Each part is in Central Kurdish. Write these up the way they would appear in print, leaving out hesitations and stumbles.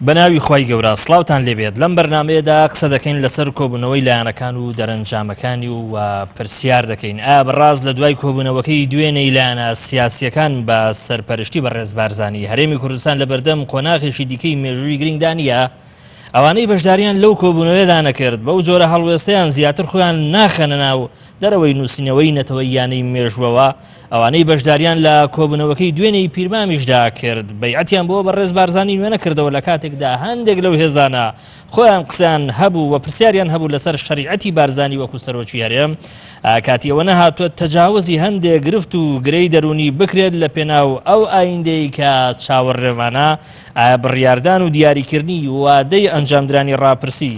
بەناوی خی گەورە سڵاوتان لێبێت لەم بەرنمەیەدا قسە دەکەین لەسەر کۆبوونەوەی لایەنەکان و دەرەنجامەکانی و پرسیار دەکەین ئایا بەڕاست لە دوای کۆبوونەوەکەی دوێنەی لایەنە سیاسیەکان بە سەرپەرشتی بەڕێز بارزانی هەرێمی کوردستان لە بەردەم قۆناغێکی دیکەی مێژووی گرنگدانە ئەوانەی بەشداریان لەو کۆبوونەوەیدا نەکرد بەو جۆرە هەڵوێستەیان زیاتر خۆیان ناخەنە ناو دەرەوەی نووسینەوەی نەتەوەی یانەی مێژوەوە ئەوانەی بەشداریان لە کۆبوونەوەکەی دوێنەی پیرمامیشدا کرد بەیعەتیان بۆ بەڕێز بارزانی نوێ نەکردەوە لە کاتێکدا هەندێک لەو هێزانە خۆیان قسەیان هەبوو و پرسیاریان هەبوو لەسەر شەریعەتی بارزانی وەکو سەرۆکی هەرێم کاتی ئەوە نەهاتووە تەجاوزی هەندێک گرفت و گرەی دەرونی بکرێت لە پێناو ئەو ئایندەی کە چاوەڕێوانە بڕیاردان و دیاریکردنی وادەی ئەنجامدرانی ڕاپرسی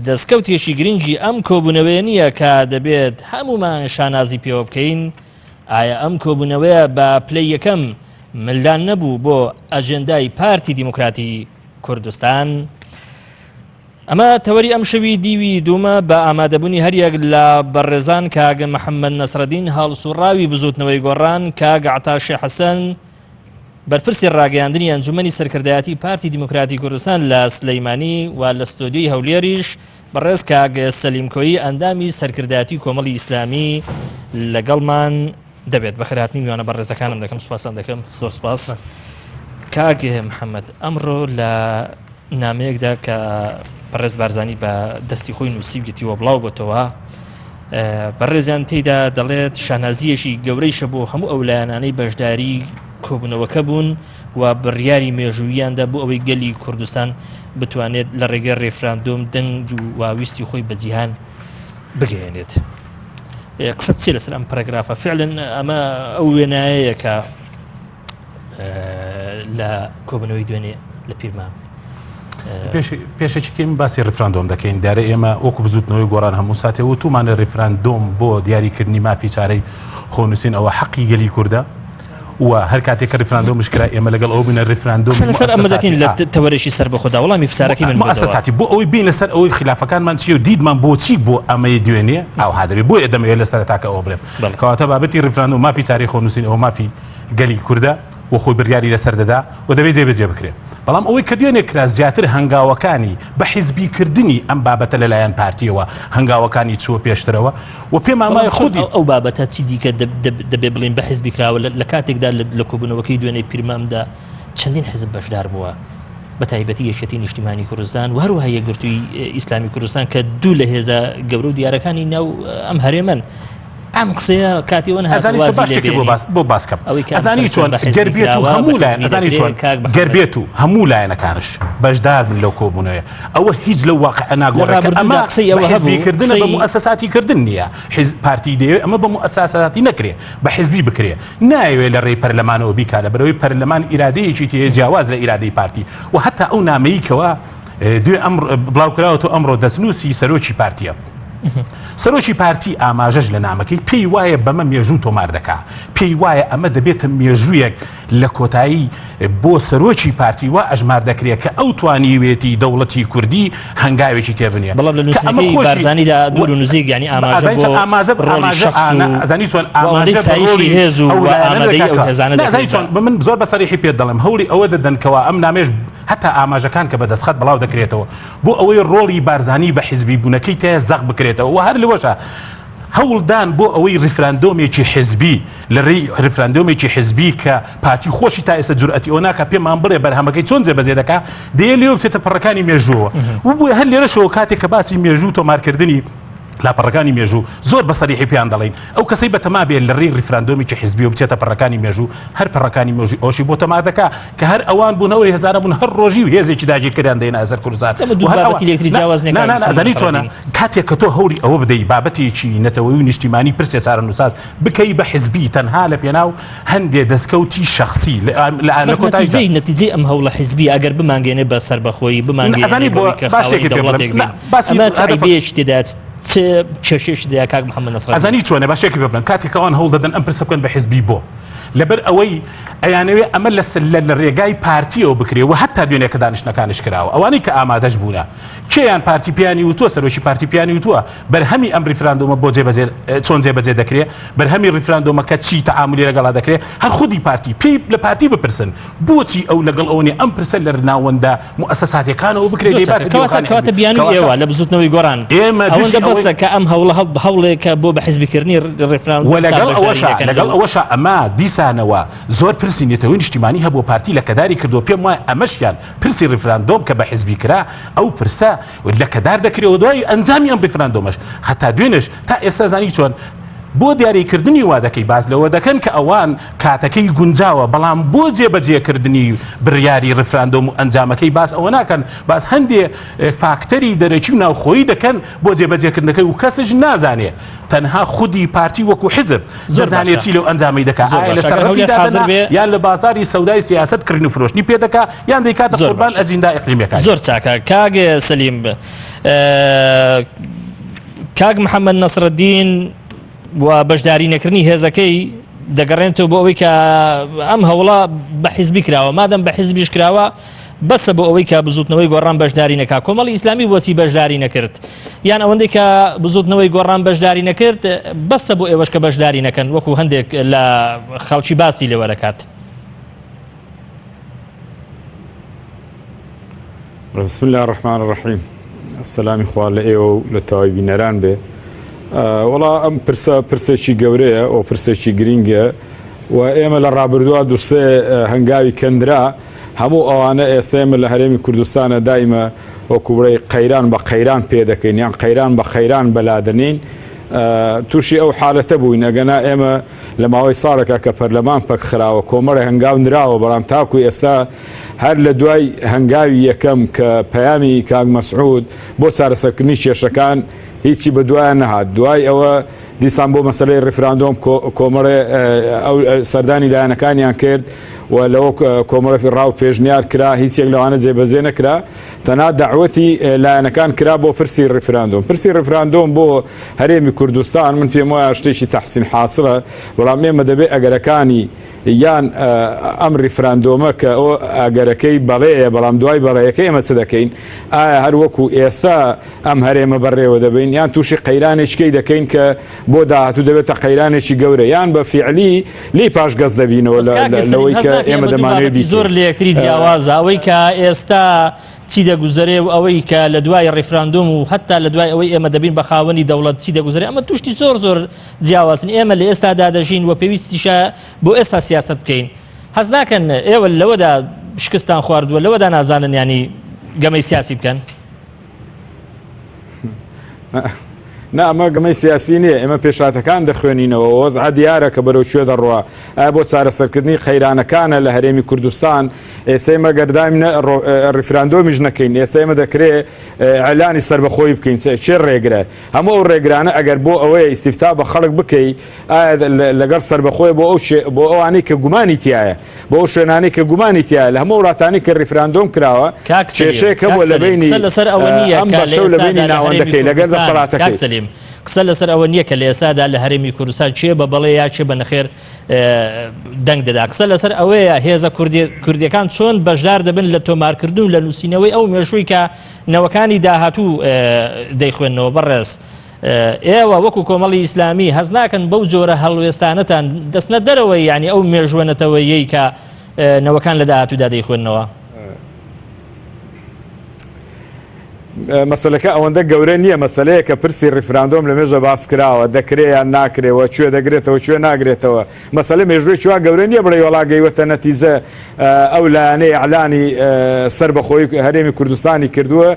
دەستکەوتێکی گرنگی ئەم کۆبوونەوەیە نییە کە دەبێت هەمومان شانازی پێوە بکەین ئایا ئەم کۆبوونەوەیە بە پلەی یەکەم ملدان نەبوو بۆ ئەجێندای پارتی دیموکراتی کوردستان ئەمە تەوەری ئەم شەوی دیوی دوومە بە ئامادەبوونی هەریەک لە بەڕێزان کاگە محەممەد نەسرەدین هەڵسوڕاوی بزوتنەوەی گۆڕان کاگە عەتاشی حەسەن بەرپرسی ڕاگەیاندنی ئەنجومەنی سەرکردایەتی پارتی دیموکراتی کوردستان لە سلەیمانی و لە ستۆدیۆی هەولێریش بەڕێز کاگە سەلیمکۆیی ئەندامی سەرکردایەتی کۆمەڵی ئیسلامی لەگەڵمان دەبێت بەخێرهاتنی میوانە بەڕێزەکانم دەکەم سوپاسان دەکەم زۆر سپاس کاگە محەممەد ئەمڕۆ لە نامەیەکدا کە بەڕێز بارزانی بە دەستی خۆی نووسیگەتیوە بڵاو بۆتەوە بەڕێزیان تێیدا دەڵێت شانازیەشی گەورەیشە بۆ هەموو ئەو لایەنانەی بەشداری کۆبوونەوەکە بوون و بڕیاری مێژووییاندا بۆ ئەوەی گەلی کوردستان بتوانێت لە ڕێگەی ڕێفراندۆم دەنگ و واویستی خۆی بە جیهان بگەێنێت قسە چێ لەسەر ئەم پەرەگرافە فعلن ئەمە ئەو وێنایەیە کە لە کۆبوونەوەی دوێنێ لە پیرمام پێشێکی کەم باسی ڕفراندۆم دەکەین دارە ئێمە وەکو بزوتنەوەی گۆڕان هەموو ساتێ و تومانە ڕفراندۆم بۆ دیاریکردنی مافی چارەی خۆنووسین ئەوە حەقی گەلی کووردە و هەر کاتێک کە ڕفراندۆمش کرا ئێمە لەگەڵ ئەو بینە ڕفراندۆم لەسەر ئەمە دەکەین لە تەوەرێکی سەر بەخۆدا وەڵامی پرسیارەکەی من مؤسساتی بۆ ئەوەی بین لەسەر ئەوەی خلافەکانمان چی و دیدمان بۆچی بۆ ئەمەی دوێنێ ئەو هادەبێ بۆ ئێدەمەوێت لەسەر تاکە ئەوە بڵێم کەواتە بابەتی ڕفراندۆم مافی چارەی خۆنووسین ئەوە مافی گەلی کووردە و خۆی بڕیاری لەسەر دەدا و دەبێت جێبەجێ بکرێت بەڵام ئەوەی کە دوێنێ کرا زیاتر هەنگاوەکانی بە حیزبیکردنی ئەم بابەتە لەلایەن پارتیەوە هەنگاوەکانی چووە پێشترەوە و پێم ئامای خودی ئەو بابەتە چی دیکە دەبێ بڵین بە حیزبی کراوە لە کاتێکدا لە کۆبوونەوەکەی دوێنەی پیرمامدا چەندین حیزب بەشدار بووە بە تایبەتی یەکێتی نیشتیمانی کوردستان و هەروەها یەکگرتووی ئیسلامی کوردستان کە دوو لە هێزە گەورە و دیارەکانی ناو ئەم هەرێمەن ئەم قسەیە کاتیەوە ئەزانی باشێکی بۆ باسکەم ئەزانی چۆن گەربێت و هەموو لایەن ئەزانی چۆن گەربێت و هەموو لایەنەکانش بەشدار بن لەو کۆبوونەوەیە ئەوە هیچ لەو واقعە ناگۆڕێت ئەمە حیزبیکردنە بە موسەساتیکردن نییە پارتی دەیەوێت ئەمە بە موسەساتی نەکرێ بە حیزبی بکرێ نایەوێت لە ڕێی پەرلەمانەوە بیکا لە بەرەوەی پەرلەمان ئیرادەیەکی تێ جیاواز لە ئیرادەی پارتی و هەتا ئەو نامەیەکەوە دوێ ئەم بڵاوکراوەوە ئەمڕۆ دەستنووسی سەرۆکی پارتیە سەرۆکی پارتی ئاماژەش لە نامەکەی پێی وایە بەمە مێژوو تۆمار دەکا پێی وایە ئەمە دەبێتە مێژوویەک لە کۆتایی بۆ سەرۆکی پارتی وا ئەژمار دەکرێت کە ئەو توانیوێتی دەوڵەتی کوردی هەنگاوێکی تێبنیە بەڵام لە نووسینەکەی بارزانیدا دوور و نزیک یعنی ئاماژەزانی چۆن ئاماژەی هێز و ئامادەی ئەو هێزانە چۆن من زۆر بەسەریحی پێ دەڵێم هەوڵی ئەوە دەدەنکەوە ئەم نامێژ هەتا ئاماژەکان کە بەدەستخەت بڵاو دەکرێتەوە بۆ ئەوەی ڕۆڵی بارزانی بە حیزبی بوونەکەی تێ زەق بکرێتەوە و هەر لەوەشە هەوڵدان بۆ ئەوەی ڕفراندۆمێکی حیزبی لە ڕێی ڕفراندۆمێکی حیزبی کە پارتی خۆشی تا ئێستا جورئەتی ئەو ناکە پێمان بڵێ بەرهەمەکەی چۆن جێبەجێ دەکا دەیە لێو بچێتە پەڕەکانی مێژووە و بۆیە هەر لێرەشەوە کاتێک کە باسی مێژوو تۆمارکردنی لاپەڕەکانی مێژوو زۆر بەسەریحی پێیان دەڵێن ئەو کەسەی بەتەما بێت لە ڕێی ڕفراندۆمێکی حیزبی و بچێتە پەڕەکانی مێژوو هەر پەڕەکانی مێژوو ئەوشی بۆ تەما دەکا کە هەر ئەوان بوونەوەی هێزارە بوون هەر ڕۆژی و هێزێکی داگیرکردیان دێنە ئەزەر کوردستان ئەزانی چۆنە کاتێک کە تۆ هەوڵی ئەوە بدەی بابەتێکی نەتەوەی و نیشتیمانی پرسێ سارە نووساز بکەی بە حیزبی تەنها لە پێناو هەندێ دەستکەوتی شەخسی لە کۆتایی نەتیجەی ئەم هەوڵە حیزبی ئەگەر بمانگێنێ بە سەربەخۆیی بمانگێنێ باشێکی دەوڵەتێک بێت ئەمە چ عیبێکی تێدا چێشێش دەیە کاک محەممەد نەسڕ ئەزانی چۆنە باشێکی ببن کاتێکەوان هەوڵ دەدەن ئەم پرسە بکەن بە حیزبی بۆ لەبەر ئەوەی ئەیانەوێ ئەمە لە ڕێگای پارتیەوە بکرێ و هەتا دوێنێ کە دانیشتەکانش کراوە ئەوانەی کە ئامادەش بوونە کێیان پارتی پیانی وتووە سەرۆکی پارتی پیانی وتووە بەرهەمی ئەم ریفراندۆمە بۆ چۆن جێبەجێ دەکرێت بەرهەمی ریفراندۆمەکە چی تەعاملی لەگەڵا دەکرێت هەر خودی پارتی پێی لە پارتی بپرسن بۆچی ئەو لەگەڵ ئەوەی ئەم پرسە لە ناوەندە مؤسساتەکانەوە بکرێت کەواتە بیانی ئێوە لە بزوتنەوەی گۆڕان ئەوەندە بەسە کە ئەم هەوڵێکە بۆ بە حیزبیکردنی ریفراندۆم لەگەڵ ئەوەشە ئەمە دیسانەوە زۆر پرسی نێتەوەی نیشتیمانی هەبوو پارتی لە کەداری کردو پێم وایە ئەمەشیان پرسی ریفراندۆم کە بە حیزبی کرا ئەو پرسە لە کەدار دەکرێەوە دوای ئەنجامی ئەم ریفراندۆمەش هەتا دوێنش تا ئێستا زانی چۆن بۆ دیاریکردنی وا دەکەی باز لەوە دەکەن کە ئەوان کاتەکەی گونجاوە بەڵام بۆ جێبەجێکردنی بڕیاری ریفراندۆم و ئەنجامەکەی باز ئەوە ناکەن باز هەندێ فاکتەری دەرەکی و ناوخۆیی دەکەن بۆ جێبەجێکردنەکەی و کەسش نازانێ تەنها خودی پارتی وەکو حیزب زانێت چی لەو ئەنجامی دەکات لە سەرڕەوی دادەنا یان لە بازاری سەودای سیاست کردن و فرۆشتنی پێ دەکات یان دەیکاتە قوربان ئەجیندا ئیقلیمیەکان زۆر چاکە کاگ سەلیم کاگ محەممەد نەسڕەدین و بەشداری نەکردنی هێزەکەی دەگەڕێنەوە بۆ ئەوەی کە ئەم هەوڵە بە حیزبی کراوە مادەم بە حیزبیش کراوە بەسە بۆ ئەوەی کە بزوتنەوەی گۆڕان بەشداری نەکا کۆمەڵی ئیسلامی بۆچی بەشداری نەکرد یان ئەوەندەی کە بزوتنەوەی گۆڕان بەشداری نەکرد بەسە بۆ ئێوەش کە بەشداری نەکەن وەکو هەندێک لە خەڵکی باسی لێوە دەکات. بسم الله الرحمن الرحیم السلامی خوا لە ئێوە و لە تەواوی بینەران بێ. وڵا ئەم پرسێکی گەورەیە ئەو پرسێکی گرینگە و ئێمە لە ڕابردووە دووسێ هەنگاوی کەندرا هەموو ئەوانە ئێستا ئێمە لە هەرێمی کوردستانە دایمە وەکو بڵێ قەیران بە قەیران پێ دەکەین یان قەیران بە قەیران بەلادەنین تووشی ئەو حالەتە بووین ئەگەنا ئێمە لە ماوەی ساڵێکە کە پەرلەمان پەک خراوە کۆمەڵی هەنگاو نراوە بەڵام تاکوی ئێستا هەر لە دوای هەنگاوی یەکەم کە پەیامی کاک مەسعود بۆ چارەسەرکردنی کێشەکان هیچی بە دوایان نەهات دوای ئەوە دیسان بۆ مەسەلەی ریفراندۆم کۆمەڵێ ئەو سەردانی لایەنەکانیان کرد و لەوە کۆمەڵەفی ڕاو پێشنیار کرا هیچێک لەوانە جێبەجێ نەکرا تەنها داعوەتی لایەنەکان کرا بۆ پرسی ریفراندۆم پرسیڕیفراندۆم بۆ هەرێمی کوردستان من پێم وایە شتێکی تەحسین حاصلە بەڵام ئێمە دەبێت ئەگەرەکانی یان ئەم ریفراندۆمە کە ئەو ئەگەرەکەی بەڵەیە بەڵام دوای بەڵەیەکە ئێمە چ دەکەین ئایا هەر وەکو ئێستا ئەم هەرێمە بەڕێوە دەبین یان تووشی قەیرانێکیکەی دەکەین کە بۆ داهاتوو دەبێتە قەیرانێکی گەورە یان بە فیعلی لی پاش گەز دەبینەوە لەوەی کە ئێمە دەمانێت زۆر لە یەکتری جیاوازە ئەوەی کە ئێستا چی دەگوزارێ و ئەوەی کە لە دوای ڕیفراندۆم و هەتا لە دوای ئەوەی ئێمە دەبین بە خاوەنی دەوڵەت چی دەگوزارێ ئەمە توشتی زۆر جیاوازن ئێمە لە ئێستادا دەژین و پێویستیشە بۆ ئێستا سیاست بکەین حەز ناکەن ئێوە لەوەدا شکستان خواردووە لەوەدا نازانن ینی گەمەی سیاسی بکەن ئەمە گەمەی سیاسی نییە ئێمە پێشاتەکان دەخوێنینەوە وەزع دیارە کە بەرەو کوێ دەڕوا ئایا بۆ چارەسەرکردنی قەیرانەکانە لە هەرێمی کوردستان ئێستا ئێمە گەردایم ریفراندۆمیش نەکەین ئێستا ئێمە دەکرێت ئەعلانی سەربەخۆی بکەین چێ ڕێگرە هەموو ئەو ڕێگرانە ئەگەر بۆ ئەوەیە ئیستیفتا بە خەڵک بکەی ئایا لەگەڵ سەربەخۆی بۆ ئەوانەی کە گومانی تایە بۆ ئەو شوێنانەی کە گومانی تایە لە هەموو وڵاتانی کە ریفراندۆم کراوە کێشەیەکە بۆ لەبینی ئەم بەشە و لەبینی ناوەندەکەی لەگەڵ دەسەڵاتەکەی قسە لەسەر ئەوە نییە کە لە ئێستادا لە هەرێمی کوردستان چێ بە بەڵێ یا چێ بە نەخێر دەنگ دەدا قسە لەسەر ئەوەیە هێزە کوردیەکان چۆن بەشدار دەبن لە تۆمارکردن و لە نووسینەوەی ئەو مێژووی کە نەوەکانی داهاتوو دەیخوێنەوە بەڕێز ئێوە وەکو کۆمەڵی ئیسلامی هەز ناکەن بەو جۆرە هەڵوێستانەتان دەستنە دەرەوەی ینی ئەو مێژوێنەتەوەیەی کە نەوەکان لە داهاتوودا دەیخوێنەوە مەسلەکە ئەوەندە گەورە نییە مەسلەیە کە پرسی ریفراندۆم لە مێژە باس کراوە دەکرێت یان ناکرێەوە کوێ دەگرێتەوە کوێ ناگرێتەوە مەسلە مێژووی چوا گەورە نییە بڵێ وڵا گەیوەتە نەتیجە ئەو لایەنەی ئەعلانی سەربەخۆی هەرێمی کوردستانی کردووە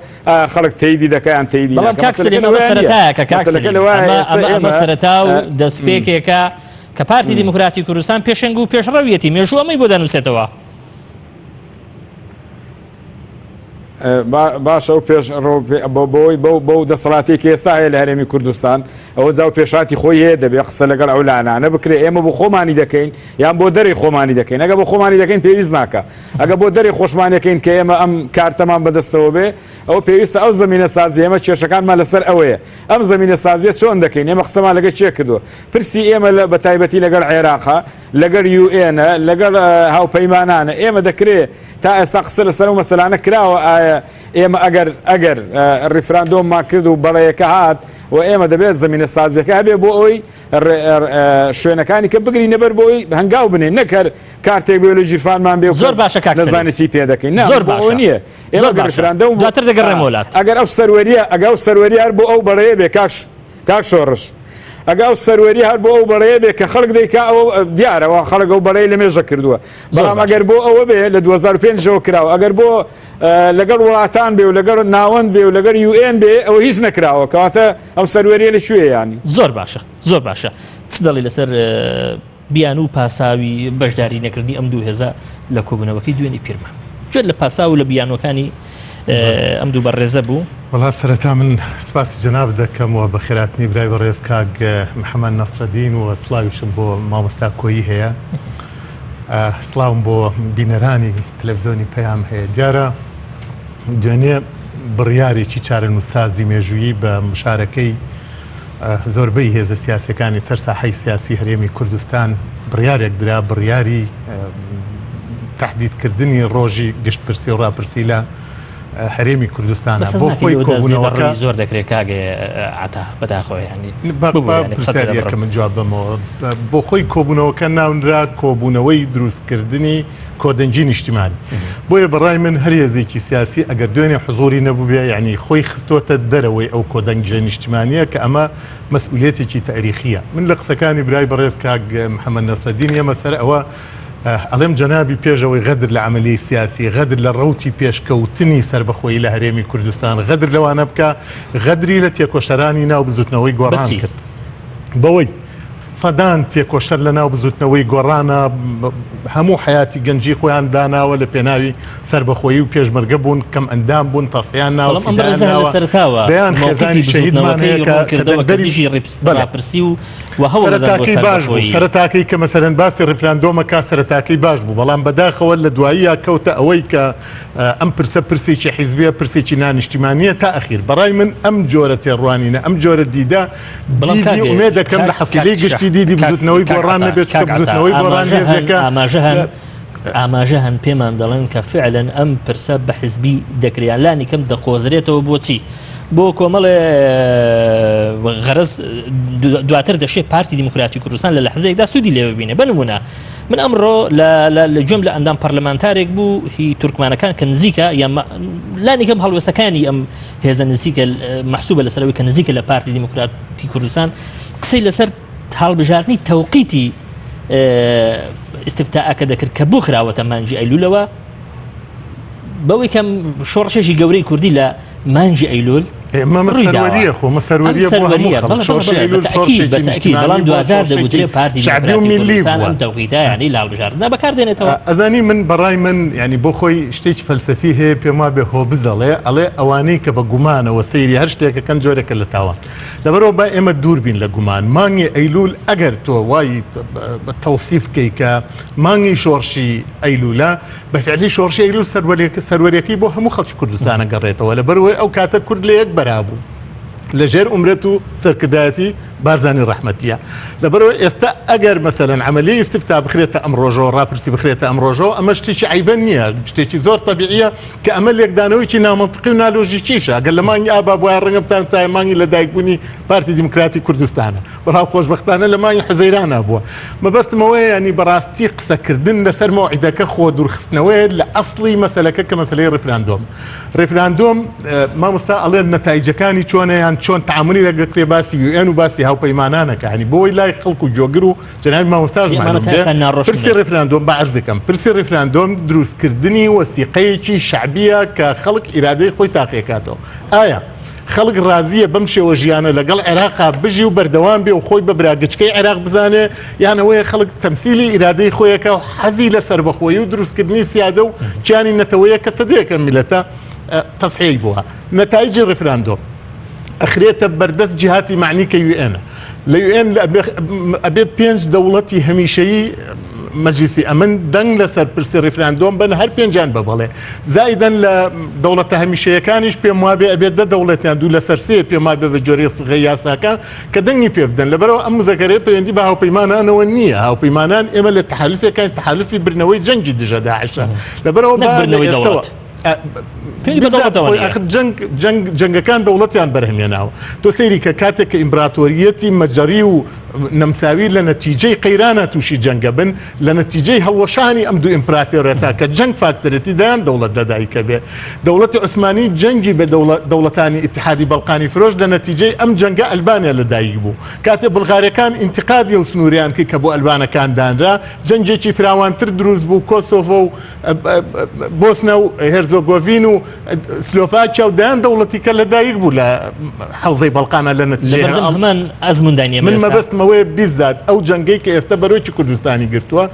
خەڵک تەیدی دەکەیان تەیدی بەڵام کاک سەلیم ئەمە سەرەتایە کە کاک سەلیم ئەمە سەرەتا و دەستپێکێکە کە پارتی دیموکراتی کوردستان پێشەنگ و پێشڕەویەتی مێژوو ئەمەی بۆ دەنووسێتەوە باش ئەو پێش بۆی بەو دەسەڵاتی ئێستا هەیە لە هەرێمی کوردستان ئەوە جااو پێشاتی خۆی هەیە دەبێت قسە لەگەڵ ئەو لانانە بکرێ ئێمە بۆ خۆمانی دەکەین یان بۆ دەری خۆمانی دەکەین ئەگە بۆ خۆمانی دەکەین پێویست ناکە ئەگە بۆ دەری خۆشمانەکەین کە ئێمە ئەم کارتەمان بەدەستەوە بێ ئەو پێویستە ئەو زمینە سازی ئێمە کێشەکانمان لەسەر ئەوەیە ئەم زمینە سازیە چۆن دەکەین ئێمە قسەمان لەگە چێ کردو پرسی ئێمە بە تایبەتی لەگەڵ عێراقا لەگەڵ UN لەگەڵ هاوپەیمانانە ئێمە دەکرێت تا ئێستا قسە لەسەر و مەسەلانە کراوە ئێمە ئەگەر ڕیفراندۆممان کرد و بەڵەیەکە هات و ئێمە دەبێت زمینە سازیەکە هەبێ بۆ ئەوی شوێنەکانی کە بگرینە بەر بۆی هەنگاو بنێن نەکەر کارتێک بێ لە ژیرفانمان بێ زۆر باشە نەزانێت چی پێ دەکەین زۆر باشە نییە ئێمە ڕیفراندۆم دواتر دەگەڕێمە وڵات ئەگەر ئەو سەروەریە ئەگەر سەروەری هەر بۆ ئەو بەڕێیە بێ کاک شۆڕش ئەگەڵ سەروەری هەر بۆ ئەو بەڕێ بێ کە خەڵک دەیکا ئەوە دیارەوە خەڵک ئەو بەڕێ لە مێژە کردووە بەڵام ئەگەر بۆ ئەوە بێ لە 2005ەوە کراوە ئەگەر بۆ لەگەڵ وڵاتان بێ و لەگەڵ ناوەند بێ و لەگەر UN بێ ئەوە هیچ نەکراوە کەواتە ئەو سەروەریە لەکوێ ینی زۆر باشە چ دەڵی لەسەر بیان و پاساوی بەشداری نەکردنی ئەم 2000 لە کۆبوونەوەکەی دوێنی پیرمە گوێت لە پاسا و لە بیانەکانی ئەم دوو بەڕێزە بوو وڵات سەرەتا من سپاسی جەناب دەکەم و بە خێراتنی برای بەڕێز کاک محەممەد نەسرەدین و سڵاویشم بۆ مامۆستا کۆیی هەیە سڵاوم بۆ بینەرانی تەلەڤیزیۆنی پەیام هەیە دیارە دوێنێ بڕیارێکی چارەنووسازی مێژوویی بە مشارەکەی زۆربەی هێزە سیاسەکانی سەر ساحەی سیاسی هەرێمی کوردستان بڕیارێک درا بڕیاری تهدیدکردنی ڕۆژی گشتپرسی و ڕاپرسی لە هەرێمی کوردستانە بۆ خۆی کۆبوونەوەکە زۆر دەکرێت کاگێ عتا بەداخۆی پرسیارەکە من جواب بمەوە بۆ خۆی کۆبوونەوەکە ناونرا کۆبوونەوەی دروستکردنی کۆدەنجی نیشتیمانی بۆیە بەڕای من هەر هێزێکی سیاسی ئەگەر دوێنێ حزوری نەبوو بێ یعنی خۆی خستۆتە دەرەوەی ئەو کۆدەنجە نیشتیمانیە کە ئەمە مەسئولێتێکی تاریخیە من لە قسەکانی برای بەڕێز کاک محەممەد نەسرەدین ئێمە سەر ئەوە ئەڵێم جەنابی پێشەوەی غەدر لە عملی سیاسی غەدر لە ڕەوتی پێشکەوتنی سربەخۆیی لە هەرێمی کوردستان غەدر لەوانە بکە غەدری لە تێکۆشەرانی ناو بزوتنەوەی گۆڕان کرد بەوەی سەدان تێکۆشەر لە ناو بزوتنەوەی گۆڕانە هەموو حیاتی گەنجی خۆیان داناوە لە پێناوی سربەخۆیی و پێشمەرگە بوون کەم ئەندام بوون تەسییان ناوە دەیان خێزانی شەهیدمان هەیە کە دەریژی ڕپرسی و سەرتاکەی باش بوو سەرتاکەی کە مەسەرەن باسی ڕفراندۆمەکە سەرتاکەی باش بوو بەڵام بەداخەوە لە دواییە کەوتە ئەوەی کە ئەم پرسە پرسێکی حیزبیە پرسێکی نانیشتیمانیە تا ئەخیر بەڕای من ئەم جۆرە تێڕوانینە ئەم جۆرە دیدە دیدی ئومێ دەکەم لە حەسیلەی گشتی دیدی بزوتنەوەی گۆڕان نەبێت کە بزوتنەوەی گۆڕان هێزەکە ئاماژە هەن پێمان دەڵێن کە فعلەن ئەم پرسە بە حزبی دەکریان لانی کەم دەقۆزرێتەوە بۆچی بۆ کۆمەڵێ غەرز دواتر دەشێت پارتی دیموکراتی کوردستان لە لەحزەیەکدا سوودی لێ ببینێ بنمونە من ئەمڕۆ لە گوێم لە ئەندام پەرلەمانتارێک بوو هی تورکمانەکان کە نزیکە یان لانی کەم هەڵوێستەکانی ئەم هێزە نزیکە محسوبە لەسەرەوەی کە نزیکە لە پارتی دیموکراتی کوردستان قسەی لەسەر هەڵبژاردننی تەوقیتی ئستفتاءەکە دەکرد کە بۆ خراوەتە مانجی ئەیلولەوە بەوەی کەم شۆڕشێکی گەورەی کوردی لە مانجی ئەیلول مەسەروەریە خۆ مەسەروەریە بەڵام دوجار دەگوترێ پارتی شعبی و میلی ئەم تەوقیتە ینی لاڵبژاردنە بەکاردێنێتەوە ئەزانی من بەڕای من ینی بۆ خۆی شتێکی فەلسەفی هەیە پێم وا بێ هۆ بزەڵێ ئەڵێ ئەوانەی کە بە گومانەوە سەیری هەر شتێکەکەن جۆرێکە لە تاوان لەبەرەوە با ئێمە دوور بین لە گومان مانگی ئەیلول ئەگەر تۆ وای تەوسیف بکەی کە مانگی شۆڕشی ئەیلولە بەفعلی شۆڕشی ئەیلول سەروەریەکەی بۆ هەموو خەڵکی کوردستانە گەڕێتەوە لەبەرەوەی ئەو کاتە کورد لە یەک بەرابوو لەژێر عمرەت و سەرکردایەتی بارزانی ڕەحمەتیە لەبەرەوە ئێستا ئەگەر مەسەلەن عملی ئستفتا بخرێتە ئەم ڕۆژەوە ڕاپرسی بخرێتە ئەم ڕۆژەوە ئەمە شتێکی عیبە نییە شتێکی زۆر تەبیعیە کە ئەمە لێکدانەوەیکی نامەنطقی و نالۆژیکیشە ئەگەر لە مانگی ئابا بۆیان ڕەنگە بتان تا مانگی لە دایکبوونی پارتی دیموکراتی کوردستانە بەڵام خۆشبەختانە لە مانگی حەزەیرانە بووە مەبەستمەوەی ینی بەڕاستی قسەکردن لەسەر مەوعیدەکە خۆ دوورخستنەوەی لە ئەسڵی مەسەلەکە کە مەسەلەی ڕێفراندۆم مامۆستا ئەڵێن نەتایجەکانی چۆنەیان چۆن تعاملی لەگەڵ باسی UN و باسی هاوپەیمانانەکە هەنی بۆی لای خەڵک و جۆگر و جەنابی مامۆستاژ پرسی ڕێفراندۆم بە عەرزەکەم پرسی ڕێفراندۆم دروستکردنی وەسیقەیەکی شعبیە کە خەڵک ئیرادەی خۆی تاقیەکاتەوە ئایا خەڵک ڕازیە بەم شێوە ژیانە لەگەڵ عێراقا بژی و بەردەوام بێ و خۆی بە براگچکەی عێراق بزانێ یانەوەی خەڵک تەمسیلی ئیرادەی خۆیەکە و حەزی لە سربەخۆیی و دروستکردنی سیادە و گیانی نەتەوەیە کە سەدەیەکە میلەتە تصحيح بوها نتائج الريفراندوم اخريتها بردست جهاتي معني كيو ان ابي بينج دولتي هميشي مجلسي امن دنگ لسر برسي ريفراندوم بن هر بينجان ببالي زائدا لدولة هميشي كانش بي موابي ابي دولتين دو لسر سي بي موابي بجوريس غياسا كان كدنگي بيبدن لبرو ام زكريا بيندي بها بيمانا انا ونيه ها بيمانان اما التحالف كان تحالف برنوي جنجي دجا داعش لبرو با اخر جنگ كان دولتيان برهم يناو تو سيري كاتك امبراطوريتي مجري ونمساوي لنتيجه قيرانا توشي جنگ بن لنتيجه هوشاني امدو امبراطوريتا كجنگ فاكتوريتي دان دوله دداي كبه دوله عثماني جنجي بدولتان اتحادي بلقاني فروج لنتيجه ام جنگ البانيا لدايبو كاتب بلغاريا كان انتقادي وسنوريان كي كبو البانا كان دانرا جنجي فراوان تردروز بو كوسوفو بوسنا وهرزوغوفين سلوفاكيا ودان دولتي كلا دايق بولا حوزي بلقانا لنتيجه من ازمن دانيا من ما بس موي بالذات او جنگي كي استبروچ كردستاني قرتوا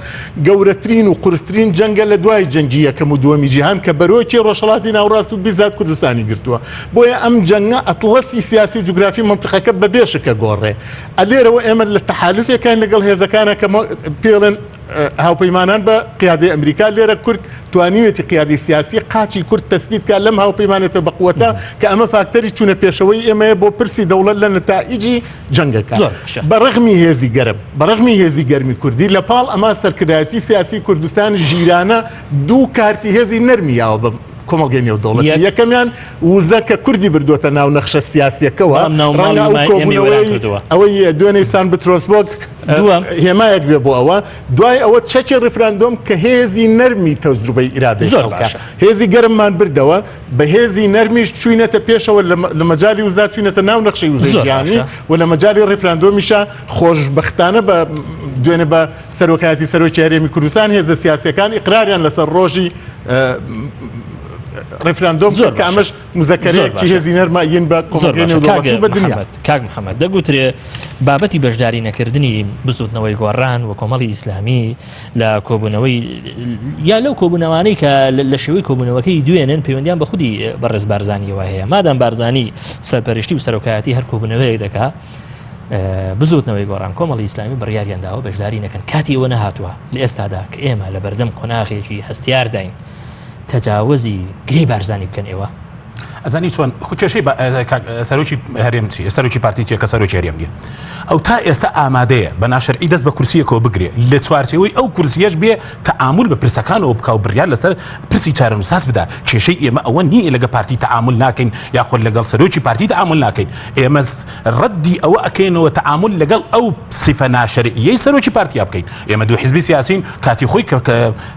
قورترين وقرسترين جنگ لدواي جنجيه كمدومي جهان كبروچ روشلاتينا وراستو بالذات كردستاني قرتوا بويا ام جنگ اطلسي سياسي جغرافي منطقه كببيشك غوري اليرو امل للتحالف كان لقل هذا كان كم بيلن هاو بيمانان بقيادة أمريكا ليرا كرد توانية قيادة سياسية قاتي كرد تثبيت كلام هاو بيمانة بقوتها كأما فاكتوري تشون بيشوي إما بو برسي دولة لنتائج جنگك برغمي هزي جرمي كردي لبال أما سركرياتي سياسي كردستان جيرانا دو كارتي هزي نرمي أو كوموغينيو دولتي يكمان وزاك كردي بردوتا ناو نخش السياسية كوا رانا أوي دوني سان بطرسبورغ هي ما يكبي بو أوا دواي أو تشاتش ريفراندوم كهزي نرمي تجربة إرادة هزي جرم مان بردوا بهزي نرمي شوينة تبيش ولا لمجالي وزات شوينة ناو نخشي وزي جاني ولا مجالي الريفراندوم مشا خوش بختانة دوني بسروكاتي سروكي هرمي كردستان هذا السياسي كان إقراريا لسر روجي ريفراندوم كامش مذكرة كي هزينر ما ينبا كوموغيني ودولتي بالدنيا كاغ محمد دغوتري بابتي بجداري نكردني بزوتنوي غوران وكمالي اسلامي لا كوبنوي يا لو كوبنواني لشوي كوبنوكي دوينن بيونديان بخودي برز بارزاني وهي مادام بارزاني سرپرشتي وسروكاتي هر كوبنوي دكا بزوتنوي غوران كمالي اسلامي برياريان داو بجداري نكن كاتي ونهاتوا لاستاداك ايما لبردم قناخي شي هستيار داين تجاوزي گری بارزاني بكن ايوا ازاني چون خوچشي سروچي هرمتي سروچي بارتي كه سروچي هرمدي او تا است اماده بناشر ايدس بكرسيه كو بگري لتوارتي او كرسيش به تعامل ببرسكان او بكاو بريال لسر برسي چارن ساس بدا شيء ما اوني لغا بارتي تعامل ناكن ياخذ لغل سروچي بارتي تعامل ناكن امس ردي او اكينو تعامل لغل او صفه ناشريه سروچي بارتي ابكين اما دو حزب سياسيين كاتي خوي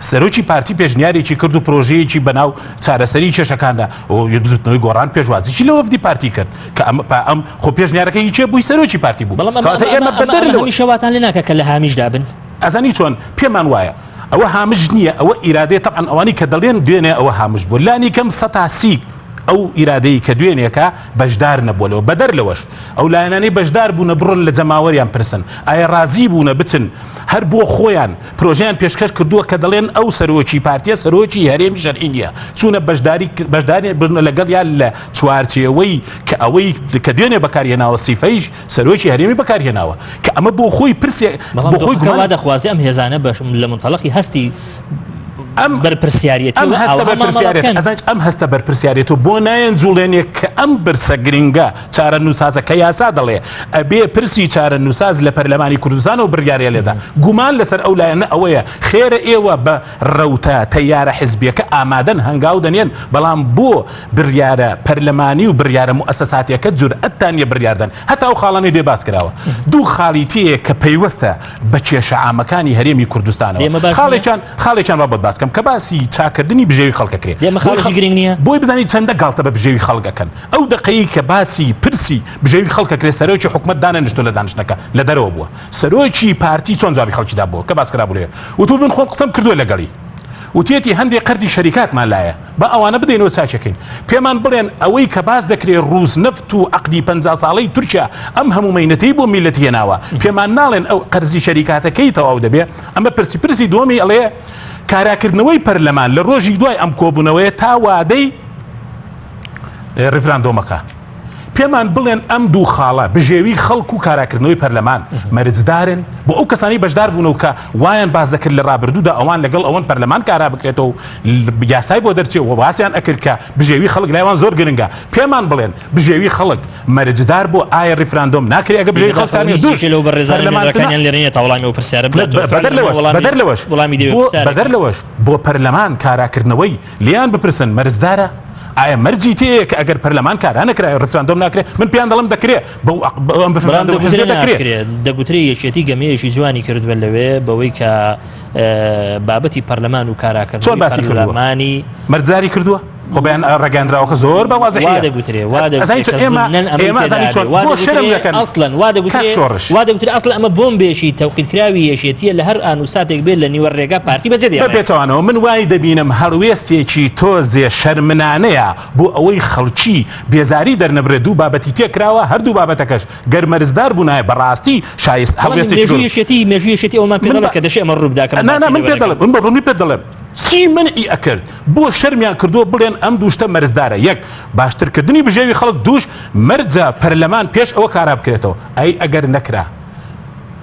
سروچي بارتي بيجنياري چي كردو بروجي چي بناو چارسري چ شکاندا او يبزوت گۆڕان پێشوازی چی لەوە پارتی کرد کە ئەم خۆ پێشنیارەکە هیچێ بووی سەرۆکی پارتی بوو ئێمە شەواتان لێ ناکە کە لە هامیش دابن ئەزانی چۆن پێمان وایە ئەوە هامش نییە ئەوە ئیرادەیە طبعاً ئەوانی کە دەڵێن دوێنێ ئەوە هامش بوو لانی کەم سەتاسی ئەو ئیرادەی کە دوێنێکە بەشدار نەبووەوە بەدەر لەوەش ئەو لایەنانەی بەشدار بوونە بڕۆن لە جەماوەریان پرسن ئایا ڕازی بوونە بچن هەر بۆ خۆیان پرۆژیان پێشکەش کردووە کە دەڵێن ئەو سەرۆکی پارتیە سەرۆکی هەرێمی شەرعی نییە چوونە بەشداری برنە لەگەڵ یان لە چوارچێوەی کە ئەوەی کە دوێنێ بەکارهێناوە سیفەیش سەرۆکی هەرێمی بەکارهێناوە کە ئەمە بۆ خۆی پرسێ بۆ خۆی گوڵا دەخوازی ئەم هێزانە لە منتەڵەقی هەستی ئەم بەرپرسیارەتی ئەم هەستە بەرپرسیارێت و بۆ نایەن جوڵێنێک کە ئەم برسە گرنگە چارە نووسازە کە یاسا دەڵێ ئەبێ پرسی چارە نووساز لە پەرلەمانی کوردستان و بڕیارە لێدا گومان لەسەر ئەو لایەنە ئەوەیە خێرە ئێوە بە ڕەوتە تەیارە حیزبیەکە ئامادەن هەنگاو دەنێن بەڵام بۆ بڕیارە پەرلەمانی و بڕیارە موسەساتیەکە جورئەتتان یە بڕیاردن هەتا ئەو خاڵانەی دێ باس کراوە دوو خاڵیتەیە کە پەیوەستە بە کێشە عامەکانی هەرێمی کوردستانەوە خاڵێکیان بابەت باس کە باسی چاکردنی بژێوی خەڵکەکرێت گرنگ نییە بۆی بزانانی چەندە گاڵتە بە بژێوی خەڵکەکەن ئەو دقەی کە باسی پرسی بژێوی خەڵکەکرێت سەرۆکی حکومەت دانەنیشتۆ لە دانیشتەکە لە دەرەوە بووە سەرۆکی پارتی چۆن جوابی خەڵکیدا بووە کە باس کرا بووێ و تو من خۆم قسەم کردووە لەگەڵی وتێتی هەندێک قەردی شەریکاتمان لایە بە ئەوانە بدەینەوە چاچەکەین پێمان بڵێن ئەوەی کە باس دەکرێت ڕووس نەفت و عەقدی 50 ساڵەی تورکیا ئەم هەموو مەینەتەی بۆ میلەت هێناوە پێمان ناڵێن ئەو قەرزی شەریکاتەکەی تەواو دەبێ ئەمە پرسی دووەمی ئەڵێ کاراکردنەوەی پەرلەمان لە ڕۆژی دوای ئەم کۆبوونەوەیە تا وادەی ڕیفراندۆمەکە پێمان بڵێن ئەم دوو خاڵە بژێوی خەڵک و کاراکردنەوەی پەرلەمان مەرجدارن بۆ ئەو کەسانی بەشدار بوونەوە کە وایان باز دەکرد لە ڕابردوودا ئەوان لەگەڵ ئەوەن پەرلەمان کارا بکرێتەوە یاسای بۆ دەرچێت و باسییان ئەکرد کە بژێوی خەڵک لایوان زۆر گرنگە پێمان بڵێن بژێوی خەڵک مەرجدار بۆ ئایا ڕیفراندۆم ناکرێت ئەگە بژێوی خەڵکانی لەو بەڕێزانەکانیان لێرێنێتە وەڵامی و پرسیارە بەدەر لەوەش بۆ پەرلەمان کاراکردنەوەی لیان بپرسن مەرجدارە ئایا مەرجی تەیە کە ئەگەر پەرلەمان کارا نەکرای ڕیفراندۆم ناکرێت من پێیان دەڵم دەکرێت دەگوتری یەکێتی گەمەیەشی جوانی کردووە لەوێ بەوەی کە بابەتی پەرلەمان و کاراکردنەوەی پەرلەمانی مەرجداری کردووە خۆ بەیان ڕگەاندراوەکە زۆر بەوازەحی وا دەگوترێت ئەسڵ ئەمە بۆمبێشی تەوقیدکراوی یەشێتیە لە هەر ئانوساتێک بێت لە نیوە ڕێگا پارتی بەجێدێتەوەنەوە من وای دەبینم هەڵوێستێکی تۆزێ شەرمنانەیە بۆ ئەوەی خەڵکی بێزاری دەرنەبرێت دوو بابەتی تێکراوە هەردوو بابەتەکەش گەر مەرجدار بوونایە بەڕاستی شایست هەڵوێستێکی مێژویەشێتی ئەومان پێدەڵە کە دەشێ ئەمە ڕووداکەم من پێدەڵم من بەڕوونی پێدەڵێم چی منئی ئەکرد بۆ شەرمیان کردووە بڵێن ئەم دووشتە مەرجدارە یەک باشترکردنی بژێوی خەڵک دووش مەرجە پەرلەمان پێش ئەوە کارا بکرێتەوە ئەی ئەگەر نەکرا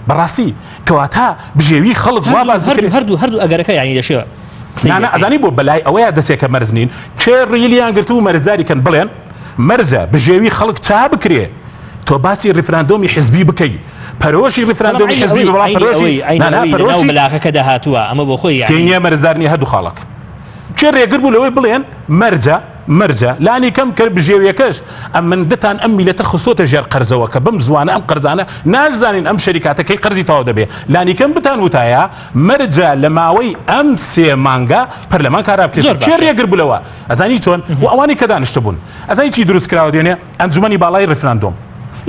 بەڕاستی کەواتە بژێوی خەڵک وا باز هەردوو ئەگەرەکە یانی دەشێوە ئەزانی بۆ بەلای ئەوەیە دەسێکە مەرزنین کێ ڕیلیان گرتو و مەرجداریکەن بڵێن مەرجە بژێوی خەڵک چا بکرێ تۆ باسی ڕیفراندۆمی حزبی بکەی پەرۆشی ڕیفراندۆمی حزبی بەلاغەکە داهاتووە ئەمە بۆ خۆی تێنیە مەرجدارنی هەردوو خاڵک چێ ڕێگر بوو لەوەی بڵێن مەرجە لانی کەم کرد بژێویەکەش ئەم من دەتان ئەم میلەتە خستۆتە ژێر قەرزەوە کە بم زوانە ئەم قەرزانە نازانین ئەم شەریکاتەکەی قەرزی تەواو دەبێ لانی کەم بتان وتایە مەرجە لە ماوەی ئەم سێ مانگە پەرلەمان کارا بکرێت چێ ڕێگر بوولەوە ئەزانی چۆن و ئەوانی کە دانیشتە بوون ئەزانی چی دروست کراوە دێنێ ئەنجومەنی باڵای ڕیفراندۆم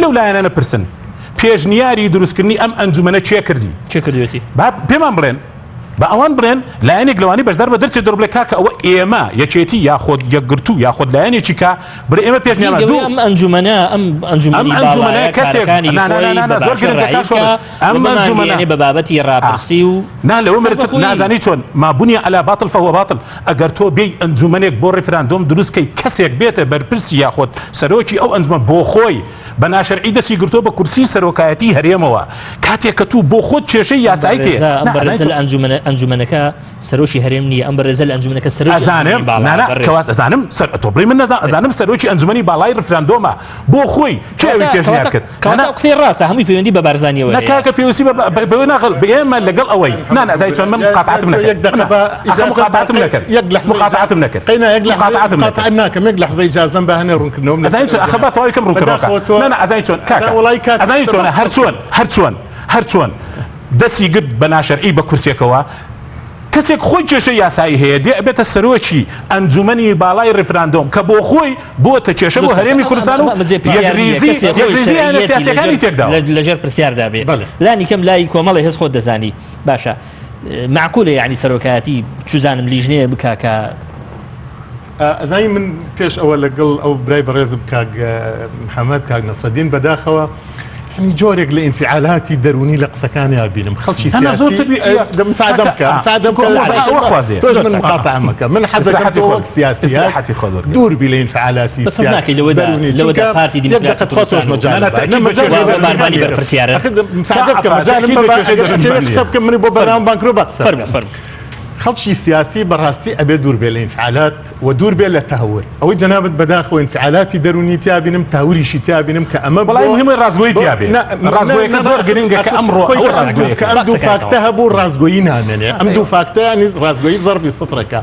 لەو لایەنە نەپرسن پێشنیاری دروستکردنی ئەم ئەنجومەنە چێ کردی پێمان بڵێن بە ئەوان بڵێن لایەنێک لەوانی بەشدار بە دەرچێت دەڕ بڵێ کاکە ئەوە ئێمە یەکێتی یاخۆت یەکگرتو یاخۆت لایەنێکی کا بڵێ ئێمە پێشنیانە دوو ئەم ئەنجومەنە کەسێکەکانی زۆر ئەم ئەنجومەنە بە بابەتی ڕاپرسی و لەوە نازانی چۆن مابوونی عەلا باتڵ فەهوە باتڵ ئەگەر تۆ بێی ئەنجومەنێک بۆ ڕیفراندۆم دروستکەی کەسێک بێتە بەرپرسی یاخۆت سەرۆکی ئەو ئەنجومە بۆ خۆی بە ناشەرعی دەستی گرتۆ بە کورسی سەرۆکایەتی هەرێمەوە کاتێک کە تو بۆ خۆت کێشەی یاسایی تێ ئەنجومەنەکە سەرۆکی هەرێم نیە ئەم بەڕێزە لە ئەنجومەنەکە ئەزانم تۆ بڵێ من ئەزانم سەرۆکی ئەنجومەنی باڵای ڕیفراندۆمە بۆ خۆی چێ ئەوی پێشنیار کرد قسەی ڕاستە هەمووی پەیوەندی بە بارزانیەوە نەکاکە پێویستی بەوەی ناخڵ ئێمە لەگەڵ ئەوەی ئەزای چۆن من مقاطعتم ناکەم یەک لەحظە ئیجازەم بە هەنێ ڕوونکردنەوەم ئەزای چۆن ئەخەبات تەواوی کەم ڕوونکردنەوە ئەزای چۆن ئەزای چۆنە هەرچۆن دەستی گرت بە ناشەرعی بە کورسێکەوە کەسێک خۆی کێشە یاسایی هەیە دێ بێتە سەرۆکی ئەنجومەنی باڵای ڕیفراندۆم کە بۆ خۆی بۆتە کێشە بۆ هەرێمی کوردستان و یەکریزی سیاسیەکانی تێکداوە لەژێر پرسیاردا بێ لانی کەم لای کۆمەڵی هەست خۆت دەزانی باشە معقولە یعنی سەرۆکایەتی چوزانم لیژنەیە بکا کە ئەزانی من پێش ئەوە لەگەڵ ئەو برای بەڕێزم کاک محەممەد کاک نەسرەدین بەداخەوە جۆرێک لە ئینفعالاتی دەرونی لە قسەکانیان بینم خەڵکی سیاسی مساعدەم تۆش من مقاطعەمەکە من حەزەکەم تۆ وەک سیاسیات دوور بی لە ئینفعالاتی سیاسی لەوەدا پارتی دیموکراتیک تۆش بارزانی بەرپرسیارە مساعدە بکەم مەجالم قسە بکەم منی بۆ بەرنامە بانکرۆ بەقسە خەڵکی سیاسی بەڕاستی ئەبێ دوور بێ لە ئینفعالات و دوور بێ لە تەهور ئەوەی جەنابەت بەداخەوە ئینفعالاتی دەرونی تیا بینم تاوریشی تیا بینم کە ئەمە بەڵای مهمە ڕازگۆیی تیا بێ ڕازگۆیەکە زۆر گرنگە کە ئەمڕۆ ئەم دوو فاکتە هەبوو ڕازگۆیی نامێنێ ئەم دوو فاکتە ینی ڕازگۆیی زەربی سفرەکە